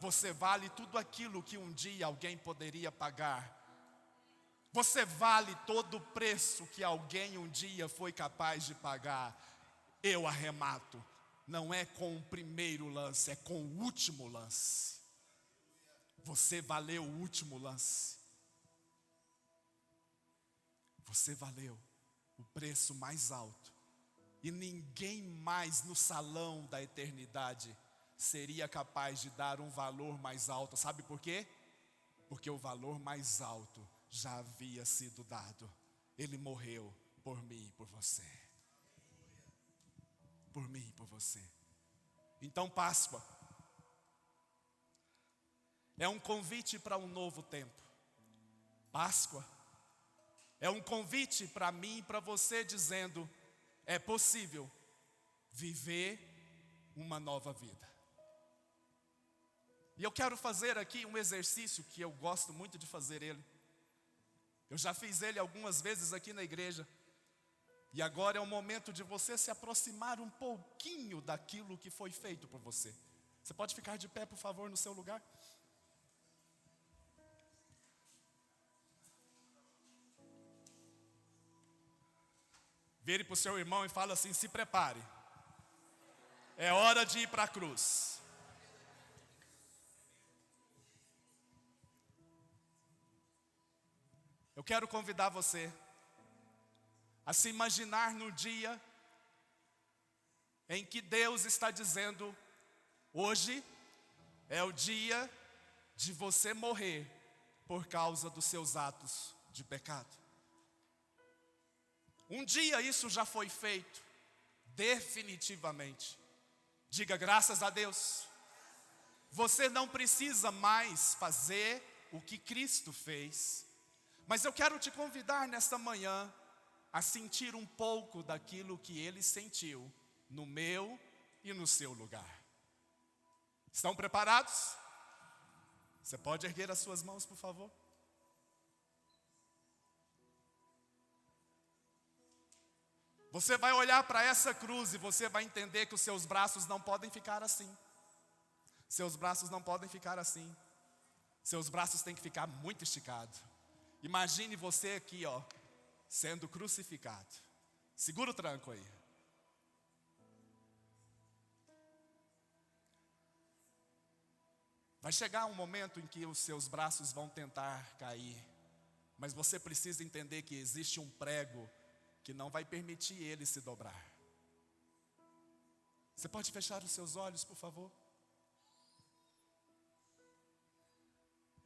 Speaker 1: você vale tudo aquilo que um dia alguém poderia pagar. Você vale todo o preço que alguém um dia foi capaz de pagar. Eu arremato, não é com o primeiro lance, é com o último lance. Você valeu o último lance. Você valeu o preço mais alto. E ninguém mais no salão da eternidade seria capaz de dar um valor mais alto. Sabe por quê? Porque o valor mais alto já havia sido dado. Ele morreu por mim e por você. Por mim e por você. Então Páscoa é um convite para um novo tempo. Páscoa é um convite para mim e para você, dizendo: é possível viver uma nova vida. E eu quero fazer aqui um exercício que eu gosto muito de fazer ele. Eu já fiz ele algumas vezes aqui na igreja. E agora é o momento de você se aproximar um pouquinho daquilo que foi feito por você. Você pode ficar de pé, por favor, no seu lugar? Vire para o seu irmão e fala assim: se prepare. É hora de ir para a cruz. Eu quero convidar você a se imaginar no dia em que Deus está dizendo: hoje é o dia de você morrer por causa dos seus atos de pecado. Um dia isso já foi feito, definitivamente. Diga graças a Deus. Você não precisa mais fazer o que Cristo fez. Mas eu quero te convidar nesta manhã a sentir um pouco daquilo que Ele sentiu no meu e no seu lugar. Estão preparados? Você pode erguer as suas mãos, por favor? Você vai olhar para essa cruz e você vai entender que os seus braços não podem ficar assim. Seus braços não podem ficar assim. Seus braços têm que ficar muito esticados. Imagine você aqui, ó, sendo crucificado. Segura o tranco aí. Vai chegar um momento em que os seus braços vão tentar cair. Mas você precisa entender que existe um prego que não vai permitir ele se dobrar. Você pode fechar os seus olhos, por favor?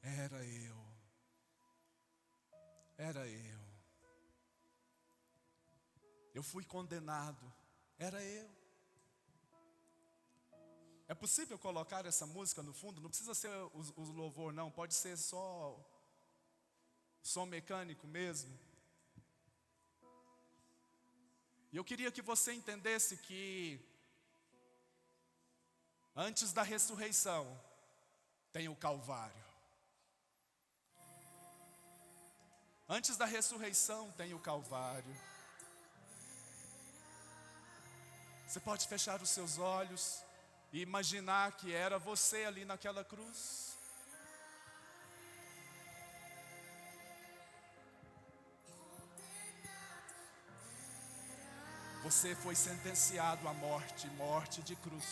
Speaker 1: Era eu. Eu fui condenado. Era eu. É possível colocar essa música no fundo? Não precisa ser o louvor, não. Pode ser só som mecânico mesmo. E eu queria que você entendesse que antes da ressurreição tem o Calvário. Antes da ressurreição tem o Calvário. Você pode fechar os seus olhos e imaginar que era você ali naquela cruz. Você foi sentenciado à morte, morte de cruz.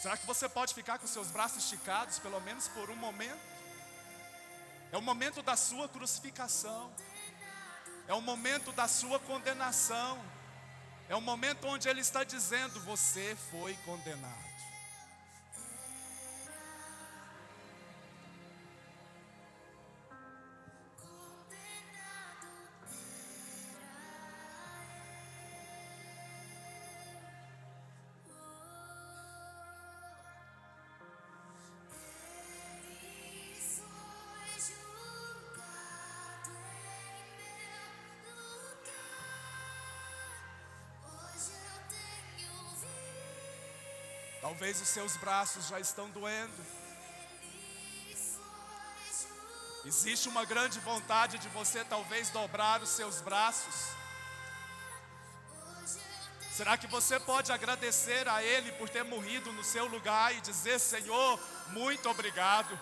Speaker 1: Será que você pode ficar com seus braços esticados, pelo menos por um momento? É o momento da sua crucificação. É o momento da sua condenação. É o momento onde Ele está dizendo: você foi condenado. Talvez os seus braços já estão doendo. Existe uma grande vontade de você talvez dobrar os seus braços. Será que você pode agradecer a Ele por ter morrido no seu lugar e dizer: Senhor, muito obrigado.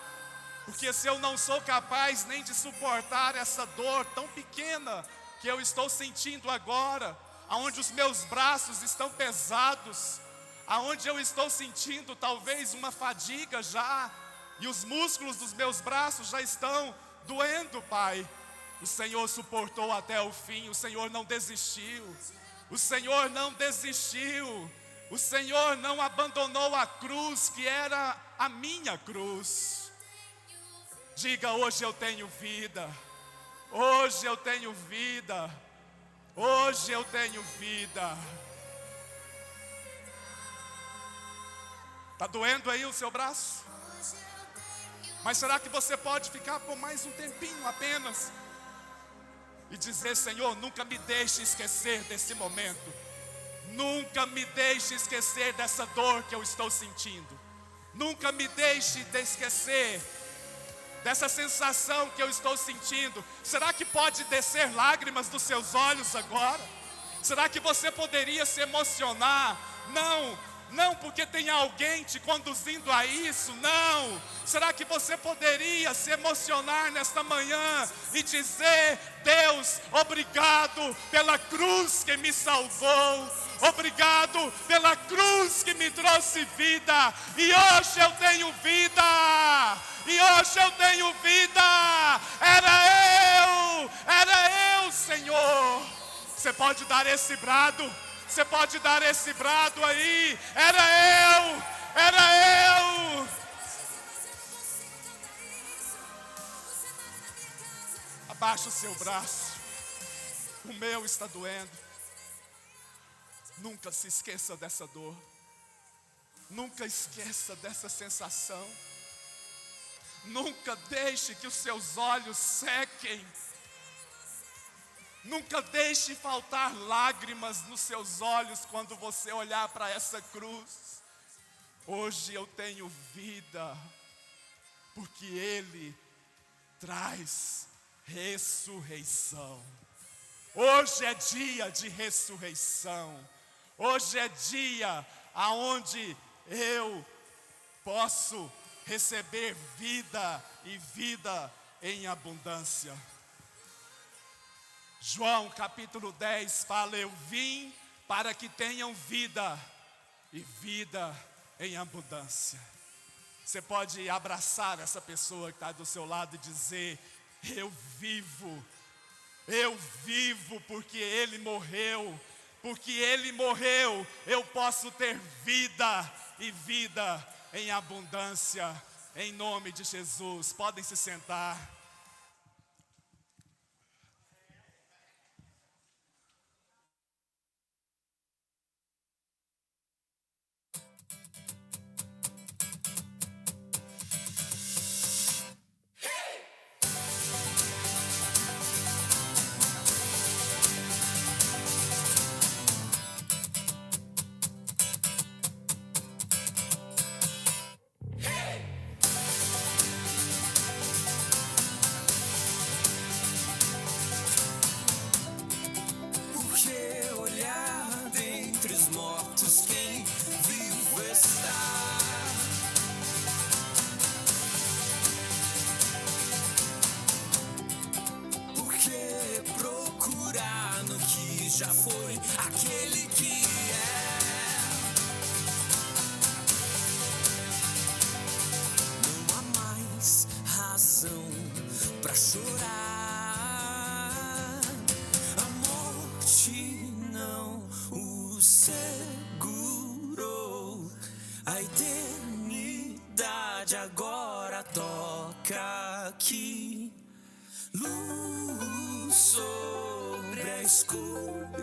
Speaker 1: Porque se eu não sou capaz nem de suportar essa dor tão pequena que eu estou sentindo agora, aonde os meus braços estão pesados, aonde eu estou sentindo talvez uma fadiga já, e os músculos dos meus braços já estão doendo, Pai. O Senhor suportou até o fim, o Senhor não desistiu. O Senhor não desistiu. O Senhor não abandonou a cruz que era a minha cruz. Diga: hoje eu tenho vida. Hoje eu tenho vida. Hoje eu tenho vida. Está doendo aí o seu braço? Mas será que você pode ficar por mais um tempinho apenas e dizer: Senhor, nunca me deixe esquecer desse momento. Nunca me deixe esquecer dessa dor que eu estou sentindo. Nunca me deixe de esquecer dessa sensação que eu estou sentindo. Será que pode descer lágrimas dos seus olhos agora? Será que você poderia se emocionar? Não porque tem alguém te conduzindo a isso, não. Será que você poderia se emocionar nesta manhã e dizer: Deus, obrigado pela cruz que me salvou. Obrigado pela cruz que me trouxe vida. E hoje eu tenho vida. E hoje eu tenho vida. Era eu, Senhor. Você pode dar esse brado. Você pode dar esse brado aí. Era eu. Abaixa o seu braço. O meu está doendo. Nunca se esqueça dessa dor. Nunca esqueça dessa sensação. Nunca deixe que os seus olhos sequem. Nunca deixe faltar lágrimas nos seus olhos quando você olhar para essa cruz. Hoje eu tenho vida, porque Ele traz ressurreição. Hoje é dia de ressurreição. Hoje é dia aonde eu posso receber vida e vida em abundância. João capítulo 10 fala: eu vim para que tenham vida e vida em abundância. Você pode abraçar essa pessoa que está do seu lado e dizer: eu vivo porque Ele morreu. Porque Ele morreu, eu posso ter vida e vida em abundância. Em nome de Jesus, podem se sentar.
Speaker 2: Já foi aquele que não há mais razão pra chorar. A morte não o segurou. A eternidade agora toca aqui. Luz sobre a escuridão,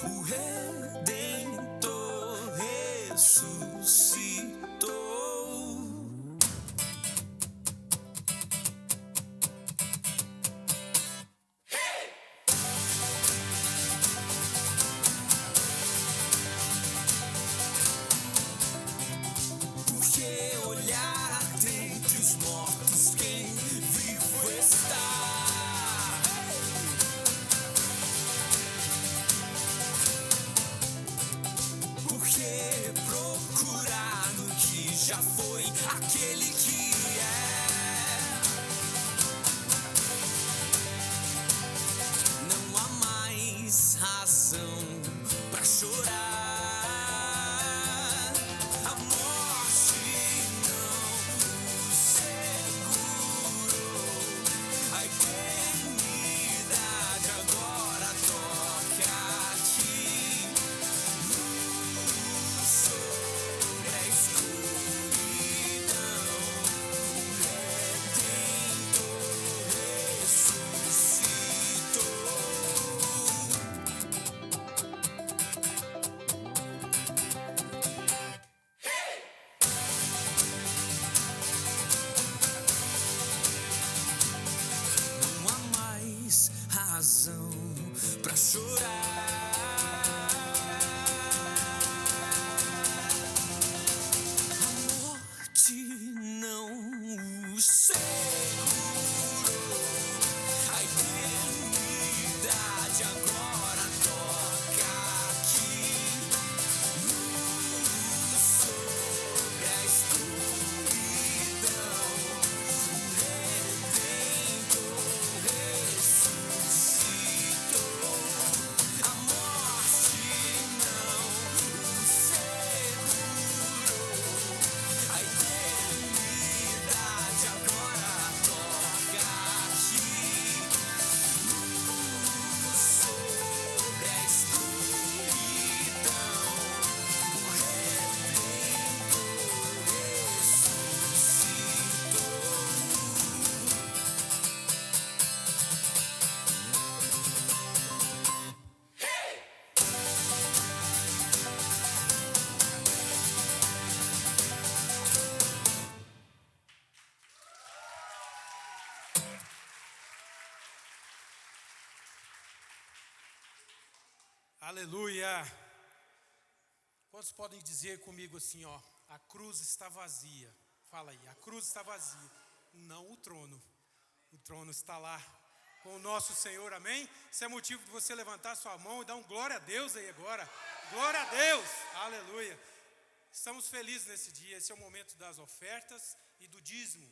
Speaker 2: o Redentor ressuscitou. Por que olhar dentre os mortos quem vivo está? Procurar no que já foi aquele que não há mais razão pra chorar. A morte não o segurou. A eternidade agora toca aqui.
Speaker 4: Aleluia! Quantos podem dizer comigo assim, ó, a cruz está vazia? Fala aí, a cruz está vazia. Não o trono. O trono está lá com o nosso Senhor, amém? Isso é motivo de você levantar sua mão e dar um glória a Deus aí agora. Glória a Deus! Aleluia! Estamos felizes nesse dia, esse é o momento das ofertas e do dízimo,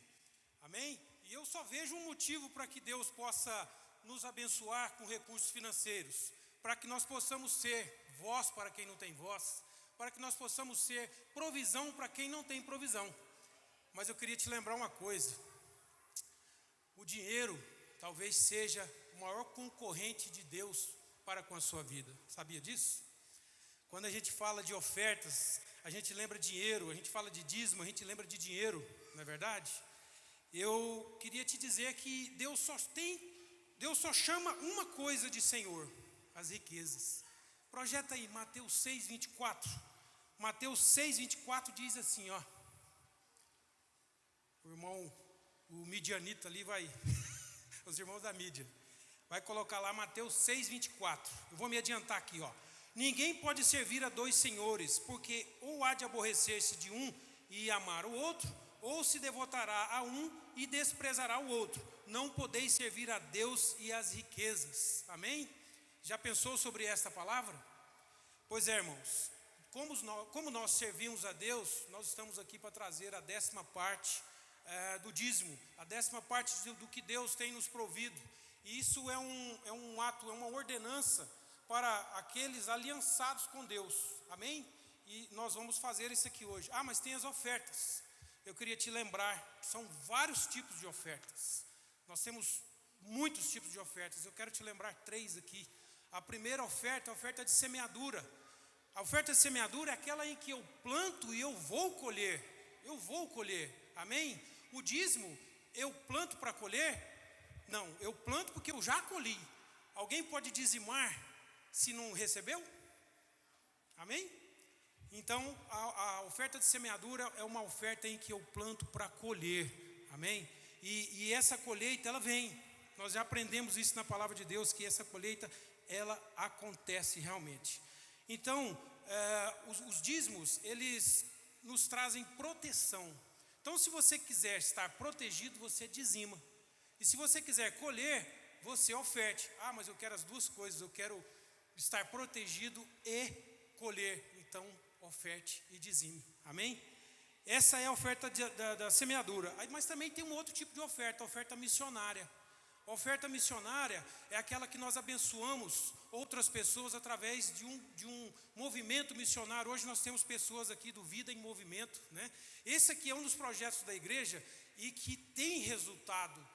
Speaker 4: amém? E eu só vejo um motivo para que Deus possa nos abençoar com recursos financeiros, para que nós possamos ser voz para quem não tem voz, para que nós possamos ser provisão para quem não tem provisão. Mas eu queria te lembrar uma coisa: o dinheiro talvez seja o maior concorrente de Deus para com a sua vida. Sabia disso? Quando a gente fala de ofertas, a gente lembra dinheiro, a gente fala de dízimo, a gente lembra de dinheiro, não é verdade? Eu queria te dizer que Deus só chama uma coisa de Senhor: as riquezas. Projeta aí Mateus 6:24. Mateus 6:24 diz assim, ó. O irmão, o midianita ali vai, os irmãos da mídia, vai colocar lá Mateus 6:24. Eu vou me adiantar aqui, ó. Ninguém pode servir a dois senhores, porque ou há de aborrecer-se de um e amar o outro, ou se devotará a um e desprezará o outro. Não podeis servir a Deus e às riquezas. Amém? Já pensou sobre esta palavra? Pois é, irmãos, como nós servimos a Deus, nós estamos aqui para trazer a 10ª parte do dízimo, a 10ª parte do que Deus tem nos provido. E isso é um ato, é uma ordenança para aqueles aliançados com Deus, amém? E nós vamos fazer isso aqui hoje. Mas tem as ofertas. Eu queria te lembrar, são vários tipos de ofertas. Nós temos muitos tipos de ofertas. Eu quero te lembrar 3 aqui. A primeira oferta é a oferta de semeadura. A oferta de semeadura é aquela em que eu planto e eu vou colher. Eu vou colher, amém? O dízimo, eu planto para colher? Não, eu planto porque eu já colhi. Alguém pode dizimar se não recebeu? Amém? Então, a oferta de semeadura é uma oferta em que eu planto para colher, amém? E essa colheita, ela vem. Nós já aprendemos isso na palavra de Deus, que essa colheita, ela acontece realmente. Então, os dízimos, eles nos trazem proteção. Então, se você quiser estar protegido, você dizima. E se você quiser colher, você oferte. Mas eu quero as duas coisas, eu quero estar protegido e colher. Então, oferte e dizime, amém? Essa é a oferta da semeadura. Mas também tem um outro tipo de oferta, a oferta missionária. A oferta missionária é aquela que nós abençoamos outras pessoas através de um movimento missionário. Hoje nós temos pessoas aqui do Vida em Movimento, né? Esse aqui é um dos projetos da igreja e que tem resultado.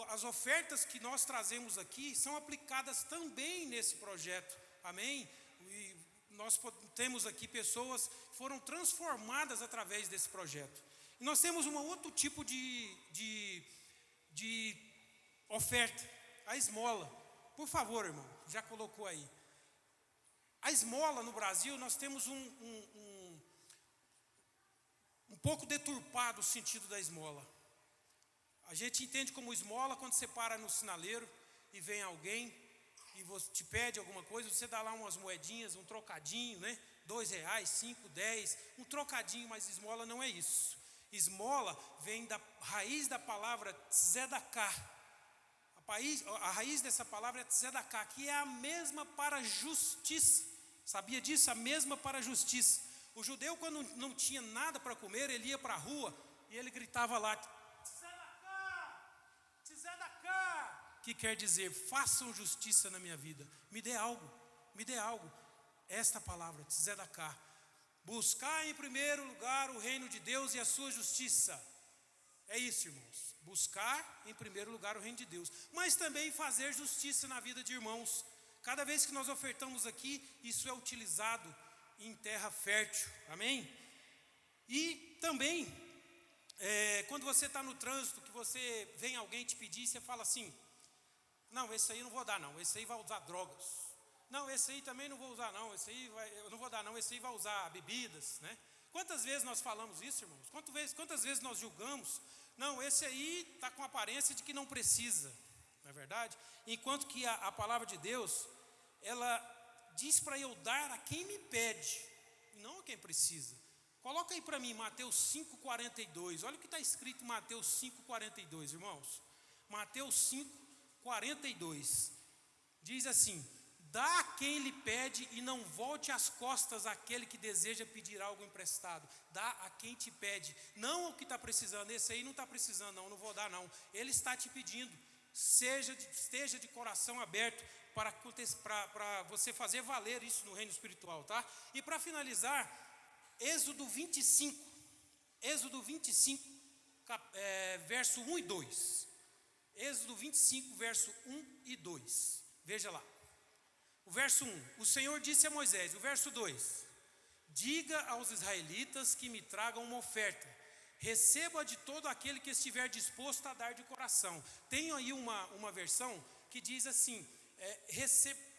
Speaker 4: As ofertas que nós trazemos aqui são aplicadas também nesse projeto, amém? E nós temos aqui pessoas que foram transformadas através desse projeto. E nós temos um outro tipo de oferta, a esmola. Por favor, irmão, já colocou aí. A esmola no Brasil, nós temos um pouco deturpado o sentido da esmola. A gente entende como esmola quando você para no sinaleiro e vem alguém e te pede alguma coisa, você dá lá umas moedinhas, um trocadinho, né? R$2, 5, 10, um trocadinho, mas esmola não é isso. Esmola vem da raiz da palavra tzedakah. A raiz dessa palavra é tzedakah, que é a mesma para justiça. Sabia disso? A mesma para justiça. O judeu, quando não tinha nada para comer, ele ia para a rua e ele gritava lá: tzedakah, que quer dizer, façam justiça na minha vida, me dê algo, me dê algo. Esta palavra, tzedakah, buscar em primeiro lugar o reino de Deus e a sua justiça. É isso, irmãos, buscar em primeiro lugar o reino de Deus, mas também fazer justiça na vida de irmãos. Cada vez que nós ofertamos aqui, isso é utilizado em terra fértil, amém? E também, quando você está no trânsito, que você vem alguém te pedir, você fala assim: não, esse aí não vou dar não, esse aí vai usar drogas. Não, esse aí também não vou usar não, esse aí eu não vou dar não, esse aí vai usar bebidas, né? Quantas vezes nós falamos isso, irmãos? Quantas vezes nós julgamos? Não, esse aí está com aparência de que não precisa, não é verdade? Enquanto que a palavra de Deus, ela diz para eu dar a quem me pede, e não a quem precisa. Coloca aí para mim Mateus 5,42. Olha o que está escrito em Mateus 5,42, irmãos. Mateus 5,42. Diz assim: dá a quem lhe pede e não volte as costas àquele que deseja pedir algo emprestado. Dá a quem te pede, não o que está precisando. Esse aí não está precisando, não vou dar não. Ele está te pedindo. Esteja de coração aberto para você fazer valer isso no reino espiritual, tá? E para finalizar, Êxodo 25, verso 1 e 2. Êxodo 25, verso 1 e 2. Veja lá. O verso 1, o Senhor disse a Moisés. O verso 2, diga aos israelitas que me tragam uma oferta. Receba de todo aquele que estiver disposto a dar de coração. Tem aí uma versão que diz assim,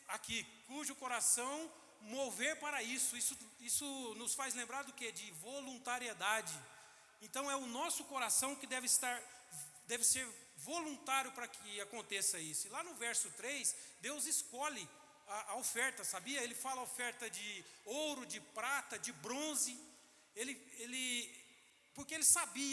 Speaker 4: aqui, cujo coração mover para isso. Isso nos faz lembrar do quê? De voluntariedade. Então é o nosso coração que deve ser voluntário para que aconteça isso. E lá no verso 3, Deus escolhe a oferta, sabia? Ele fala a oferta de ouro, de prata, de bronze. Porque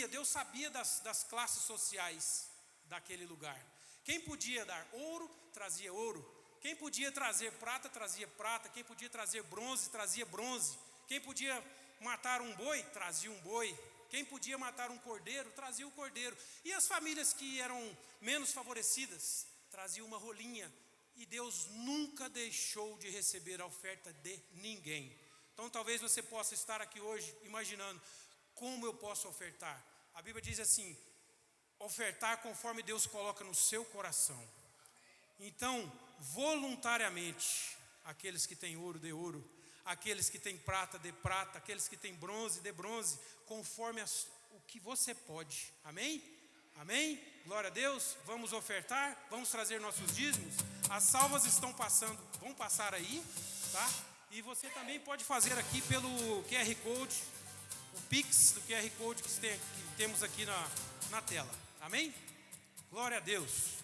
Speaker 4: Deus sabia das classes sociais daquele lugar. Quem podia dar ouro, trazia ouro. Quem podia trazer prata, trazia prata. Quem podia trazer bronze, trazia bronze. Quem podia matar um boi, trazia um boi. Quem podia matar um cordeiro, trazia o cordeiro. E as famílias que eram menos favorecidas, traziam uma rolinha. E Deus nunca deixou de receber a oferta de ninguém. Então talvez você possa estar aqui hoje imaginando, como eu posso ofertar? A Bíblia diz assim, ofertar conforme Deus coloca no seu coração. Então, voluntariamente, aqueles que têm ouro, dê ouro. Aqueles que têm prata, dê prata. Aqueles que têm bronze, dê bronze. Conforme o que você pode. Amém? Amém? Glória a Deus. Vamos ofertar, vamos trazer nossos dízimos. As salvas estão passando, vão passar aí, tá? E você também pode fazer aqui pelo QR Code, o Pix do QR Code que temos aqui na tela. Amém? Glória a Deus.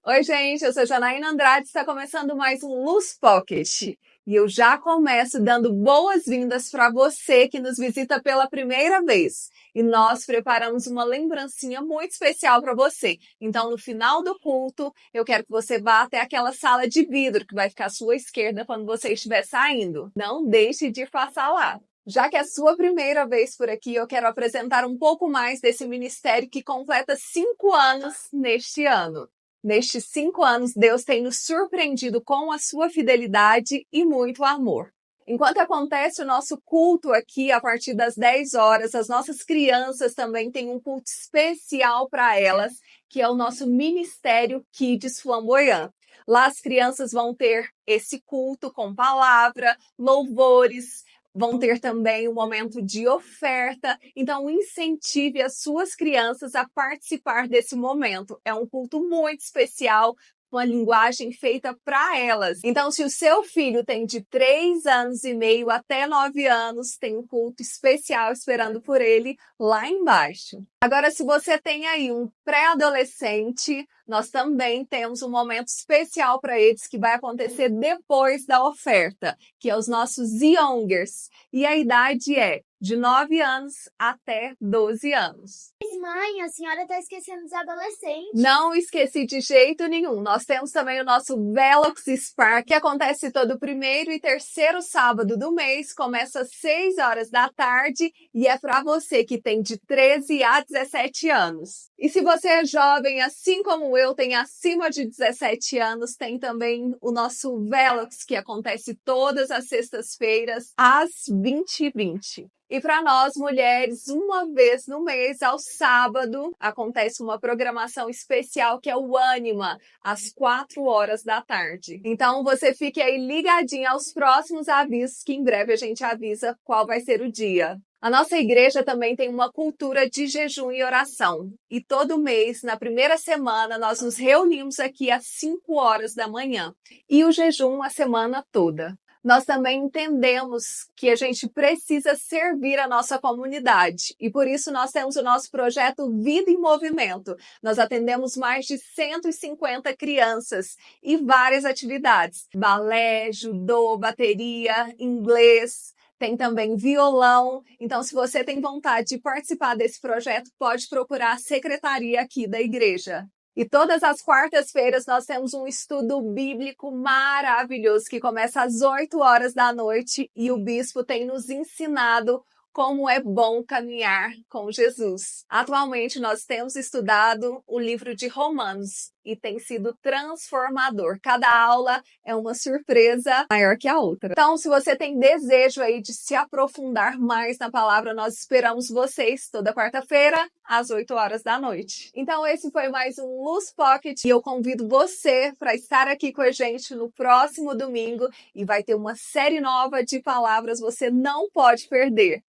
Speaker 5: Oi, gente, eu sou Janaína Andrade, está começando mais um Luz Pocket. E eu já começo dando boas-vindas para você que nos visita pela primeira vez. E nós preparamos uma lembrancinha muito especial para você. Então, no final do culto, eu quero que você vá até aquela sala de vidro que vai ficar à sua esquerda quando você estiver saindo. Não deixe de passar lá. Já que é a sua primeira vez por aqui, eu quero apresentar um pouco mais desse ministério que completa 5 anos neste ano. Nestes 5 anos, Deus tem nos surpreendido com a sua fidelidade e muito amor. Enquanto acontece o nosso culto aqui, a partir das 10 horas, as nossas crianças também têm um culto especial para elas, que é o nosso Ministério Kids Flamboyant. Lá as crianças vão ter esse culto com palavra, louvores, vão ter também um momento de oferta. Então, incentive as suas crianças a participar desse momento. É um culto muito especial, uma linguagem feita para elas. Então, se o seu filho tem de 3 anos e meio até 9 anos, tem um culto especial esperando por ele lá embaixo. Agora, se você tem aí um pré-adolescente, nós também temos um momento especial para eles que vai acontecer depois da oferta, que é os nossos Youngers. E a idade é de 9 anos até 12 anos.
Speaker 6: Mãe, a senhora está esquecendo os adolescentes.
Speaker 5: Não esqueci de jeito nenhum. Nós temos também o nosso Velox Spark, que acontece todo primeiro e terceiro sábado do mês, começa às 6 horas da tarde e é para você que tem de 13 a 17 anos. E se você é jovem, assim como eu, tem acima de 17 anos, tem também o nosso Velox, que acontece todas as sextas-feiras às 20h20. E para nós, mulheres, uma vez no mês, ao sábado, acontece uma programação especial que é o Ânima, às 4 horas da tarde. Então, você fique aí ligadinho aos próximos avisos, que em breve a gente avisa qual vai ser o dia. A nossa igreja também tem uma cultura de jejum e oração. E todo mês, na primeira semana, nós nos reunimos aqui às 5 horas da manhã. E o jejum a semana toda. Nós também entendemos que a gente precisa servir a nossa comunidade e por isso nós temos o nosso projeto Vida em Movimento. Nós atendemos mais de 150 crianças e várias atividades: balé, judô, bateria, inglês. Tem também violão. Então, se você tem vontade de participar desse projeto, pode procurar a secretaria aqui da igreja. E todas as quartas-feiras nós temos um estudo bíblico maravilhoso que começa às 8 horas da noite e o bispo tem nos ensinado como é bom caminhar com Jesus. Atualmente nós temos estudado o livro de Romanos e tem sido transformador. Cada aula é uma surpresa maior que a outra. Então, se você tem desejo aí de se aprofundar mais na palavra, nós esperamos vocês toda quarta-feira às 8 horas da noite. Então, esse foi mais um Luz Pocket e eu convido você para estar aqui com a gente no próximo domingo e vai ter uma série nova de palavras, você não pode perder.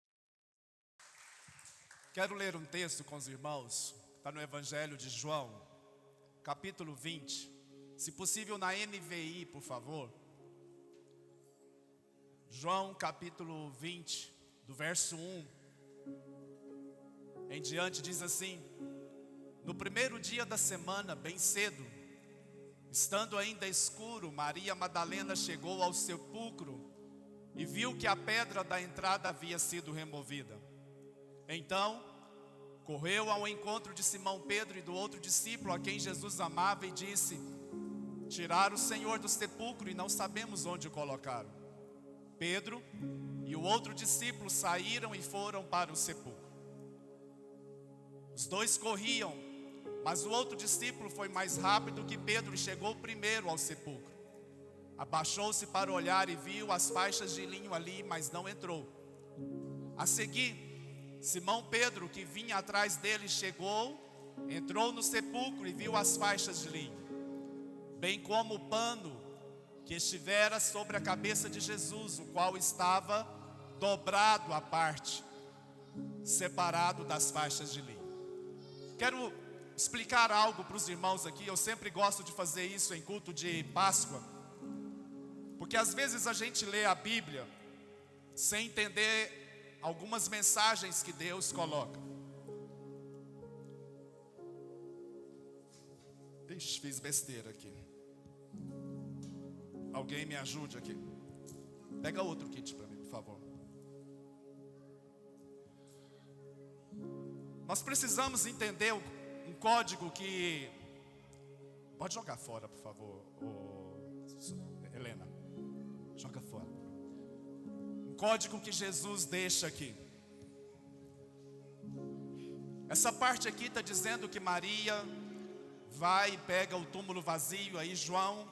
Speaker 1: Quero ler um texto com os irmãos, está no Evangelho de João, capítulo 20. Se possível na NVI, por favor. João, capítulo 20, do verso 1 em diante, diz assim: no primeiro dia da semana, bem cedo, estando ainda escuro, Maria Madalena chegou ao sepulcro e viu que a pedra da entrada havia sido removida. Então, correu ao encontro de Simão Pedro e do outro discípulo a quem Jesus amava e disse: tiraram o Senhor do sepulcro e não sabemos onde o colocaram. Pedro e o outro discípulo saíram e foram para o sepulcro. Os dois corriam, mas o outro discípulo foi mais rápido que Pedro e chegou primeiro ao sepulcro. Abaixou-se para olhar e viu as faixas de linho ali, mas não entrou. A seguir, Simão Pedro, que vinha atrás dele, chegou, entrou no sepulcro e viu as faixas de linho, bem como o pano que estivera sobre a cabeça de Jesus, o qual estava dobrado à parte, separado das faixas de linho. Quero explicar algo para os irmãos aqui. Eu sempre gosto de fazer isso em culto de Páscoa, porque às vezes a gente lê a Bíblia sem entender algumas mensagens que Deus coloca. Ixi, fiz besteira aqui. Alguém me ajude aqui. Pega outro kit para mim, por favor. Nós precisamos entender um código que... Pode jogar fora, por favor, Helena. Joga fora. Um código que Jesus deixa aqui. Essa parte aqui está dizendo que Maria vai e pega o túmulo vazio. Aí João,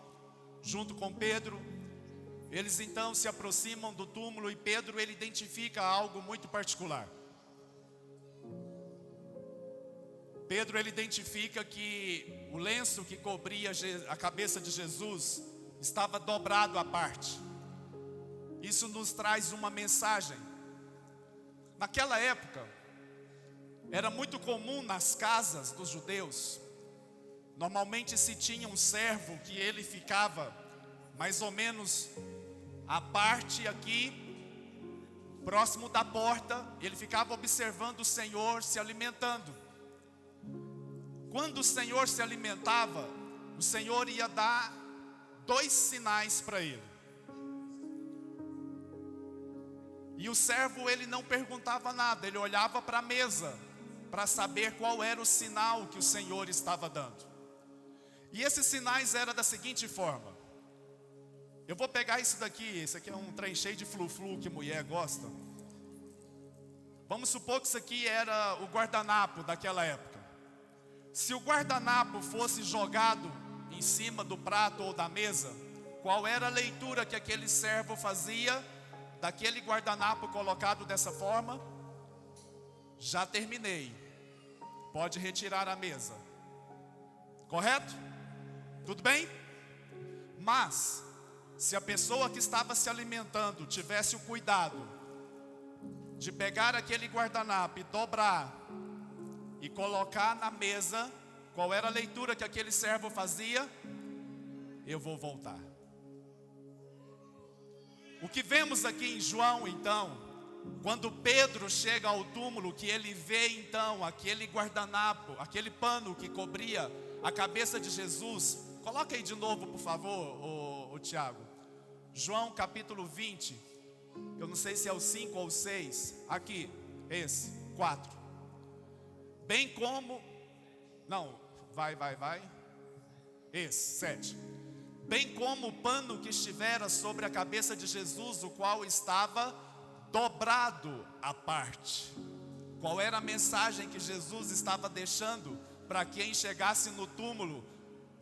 Speaker 1: junto com Pedro, eles então se aproximam do túmulo. E Pedro, ele identifica algo muito particular. Pedro, ele identifica que o lenço que cobria a cabeça de Jesus estava dobrado à parte. Isso nos traz uma mensagem. Naquela época, era muito comum nas casas dos judeus, normalmente se tinha um servo que ele ficava mais ou menos à parte aqui, próximo da porta. Ele ficava observando o Senhor se alimentando. Quando o Senhor se alimentava, o Senhor ia dar 2 sinais para ele. E o servo, ele não perguntava nada, ele olhava para a mesa para saber qual era o sinal que o Senhor estava dando. E esses sinais eram da seguinte forma. Eu vou pegar isso daqui, esse aqui é um trem cheio de flu-flu que mulher gosta. Vamos supor que isso aqui era o guardanapo daquela época. Se o guardanapo fosse jogado em cima do prato ou da mesa, qual era a leitura que aquele servo fazia daquele guardanapo colocado dessa forma? Já terminei. Pode retirar a mesa. Correto? Tudo bem? Mas, se a pessoa que estava se alimentando tivesse o cuidado de pegar aquele guardanapo e dobrar e colocar na mesa, qual era a leitura que aquele servo fazia? Eu vou voltar. O que vemos aqui em João, então, quando Pedro chega ao túmulo, que ele vê então aquele guardanapo, aquele pano que cobria a cabeça de Jesus. Coloca aí de novo, por favor, o Tiago. João capítulo 20, eu não sei se é o 5 ou o 6, aqui, esse, 4. Bem como, não, vai, esse, 7. Bem como o pano que estivera sobre a cabeça de Jesus, o qual estava dobrado à parte. Qual era a mensagem que Jesus estava deixando para quem chegasse no túmulo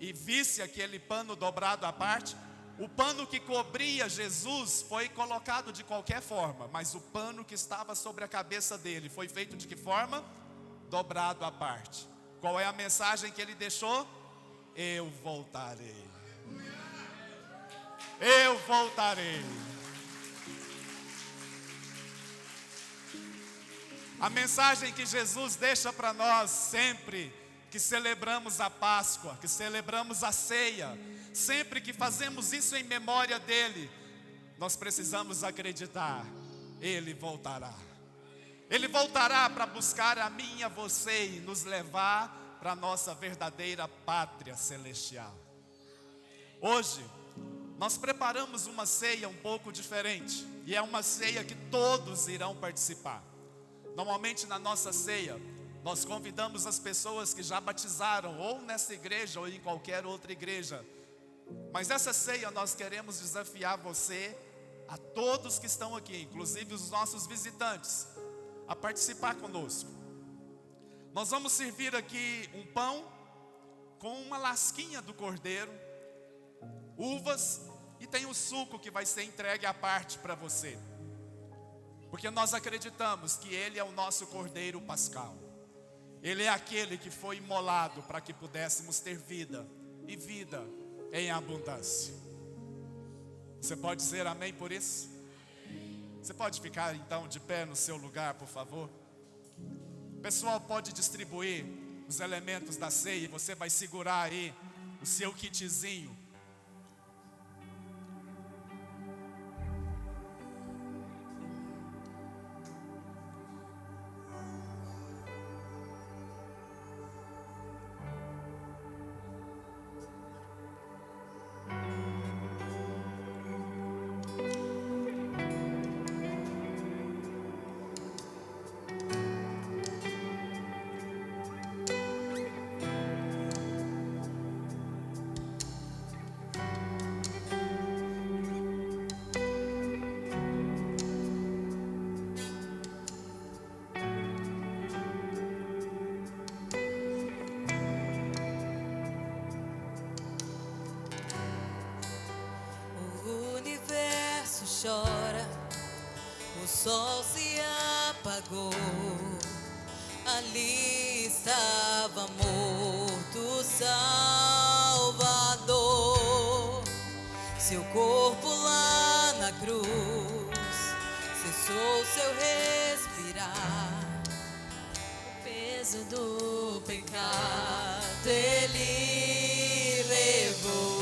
Speaker 1: e visse aquele pano dobrado à parte? O pano que cobria Jesus foi colocado de qualquer forma, mas o pano que estava sobre a cabeça dele foi feito de que forma? Dobrado à parte. Qual é a mensagem que ele deixou? Eu voltarei. Eu voltarei. A mensagem que Jesus deixa para nós sempre que celebramos a Páscoa, que celebramos a ceia, sempre que fazemos isso em memória dele, nós precisamos acreditar, ele voltará. Ele voltará para buscar a mim e a você e nos levar para a nossa verdadeira pátria celestial. Hoje, nós preparamos uma ceia um pouco diferente, e é uma ceia que todos irão participar. Normalmente na nossa ceia, nós convidamos as pessoas que já batizaram, ou nessa igreja, ou em qualquer outra igreja. Mas essa ceia nós queremos desafiar você, a todos que estão aqui, inclusive os nossos visitantes, a participar conosco. Nós vamos servir aqui um pão com uma lasquinha do cordeiro, uvas, e tem o suco que vai ser entregue à parte para você. Porque nós acreditamos que ele é o nosso cordeiro pascal. Ele é aquele que foi imolado para que pudéssemos ter vida, e vida em abundância. Você pode dizer amém por isso? Você pode ficar então de pé no seu lugar, por favor? O pessoal pode distribuir os elementos da ceia, e você vai segurar aí o seu kitzinho.
Speaker 3: Chora, o sol se apagou, ali estava morto o Salvador. Seu corpo lá na cruz cessou seu respirar, o peso do pecado ele levou.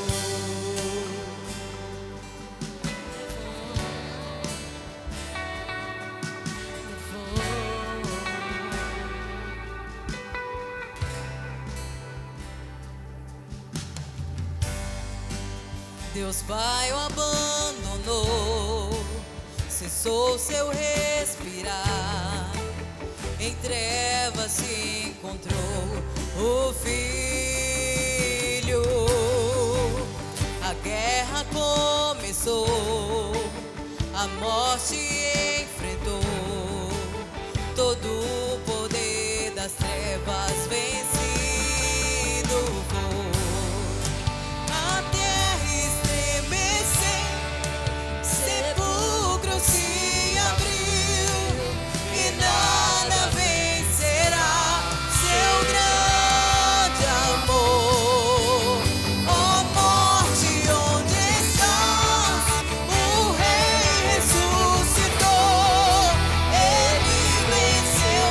Speaker 3: Deus Pai o abandonou, cessou seu respirar, em trevas se encontrou o Filho. A guerra começou, a morte enfrentou, todo o poder das trevas vencido foi. Se abriu e nada vencerá seu grande amor. Ó morte, onde estás? O Rei ressuscitou, ele venceu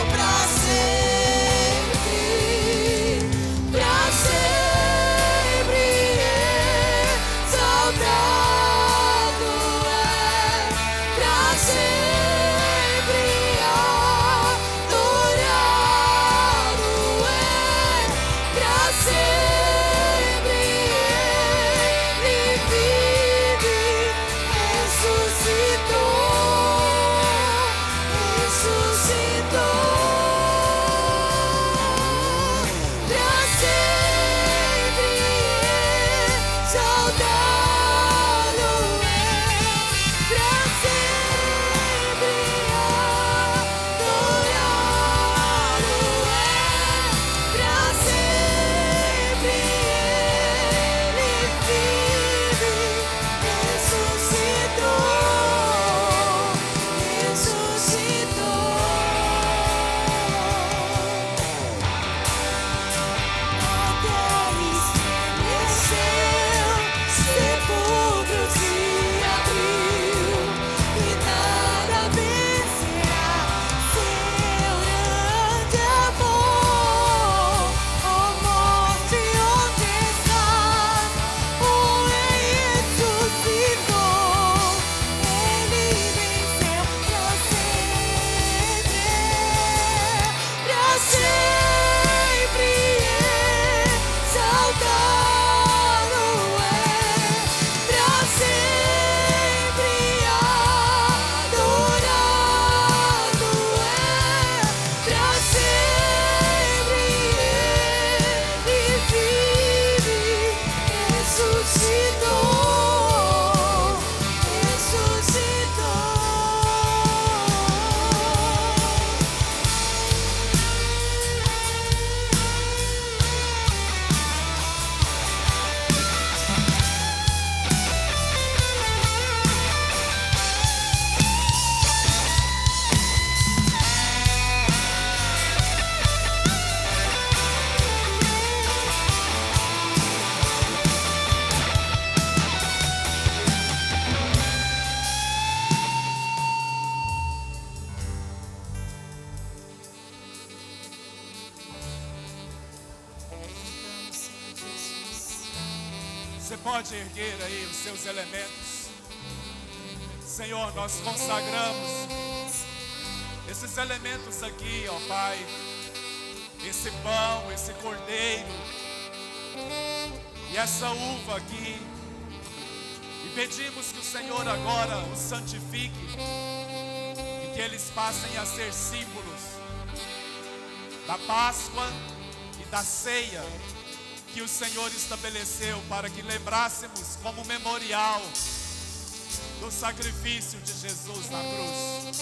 Speaker 1: Você pode erguer aí os seus elementos. Senhor, nós consagramos esses elementos aqui, ó Pai. Esse pão, esse cordeiro e essa uva aqui. E pedimos que o Senhor agora os santifique e que eles passem a ser símbolos da Páscoa e da ceia que o Senhor estabeleceu para que lembrássemos como memorial do sacrifício de Jesus na cruz.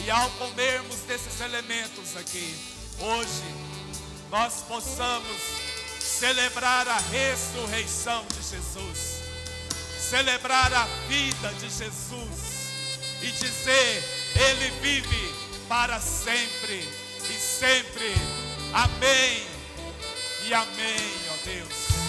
Speaker 1: E ao comermos desses elementos aqui, hoje, nós possamos celebrar a ressurreição de Jesus, celebrar a vida de Jesus e dizer: Ele vive para sempre e sempre. Amém e amém, ó Deus.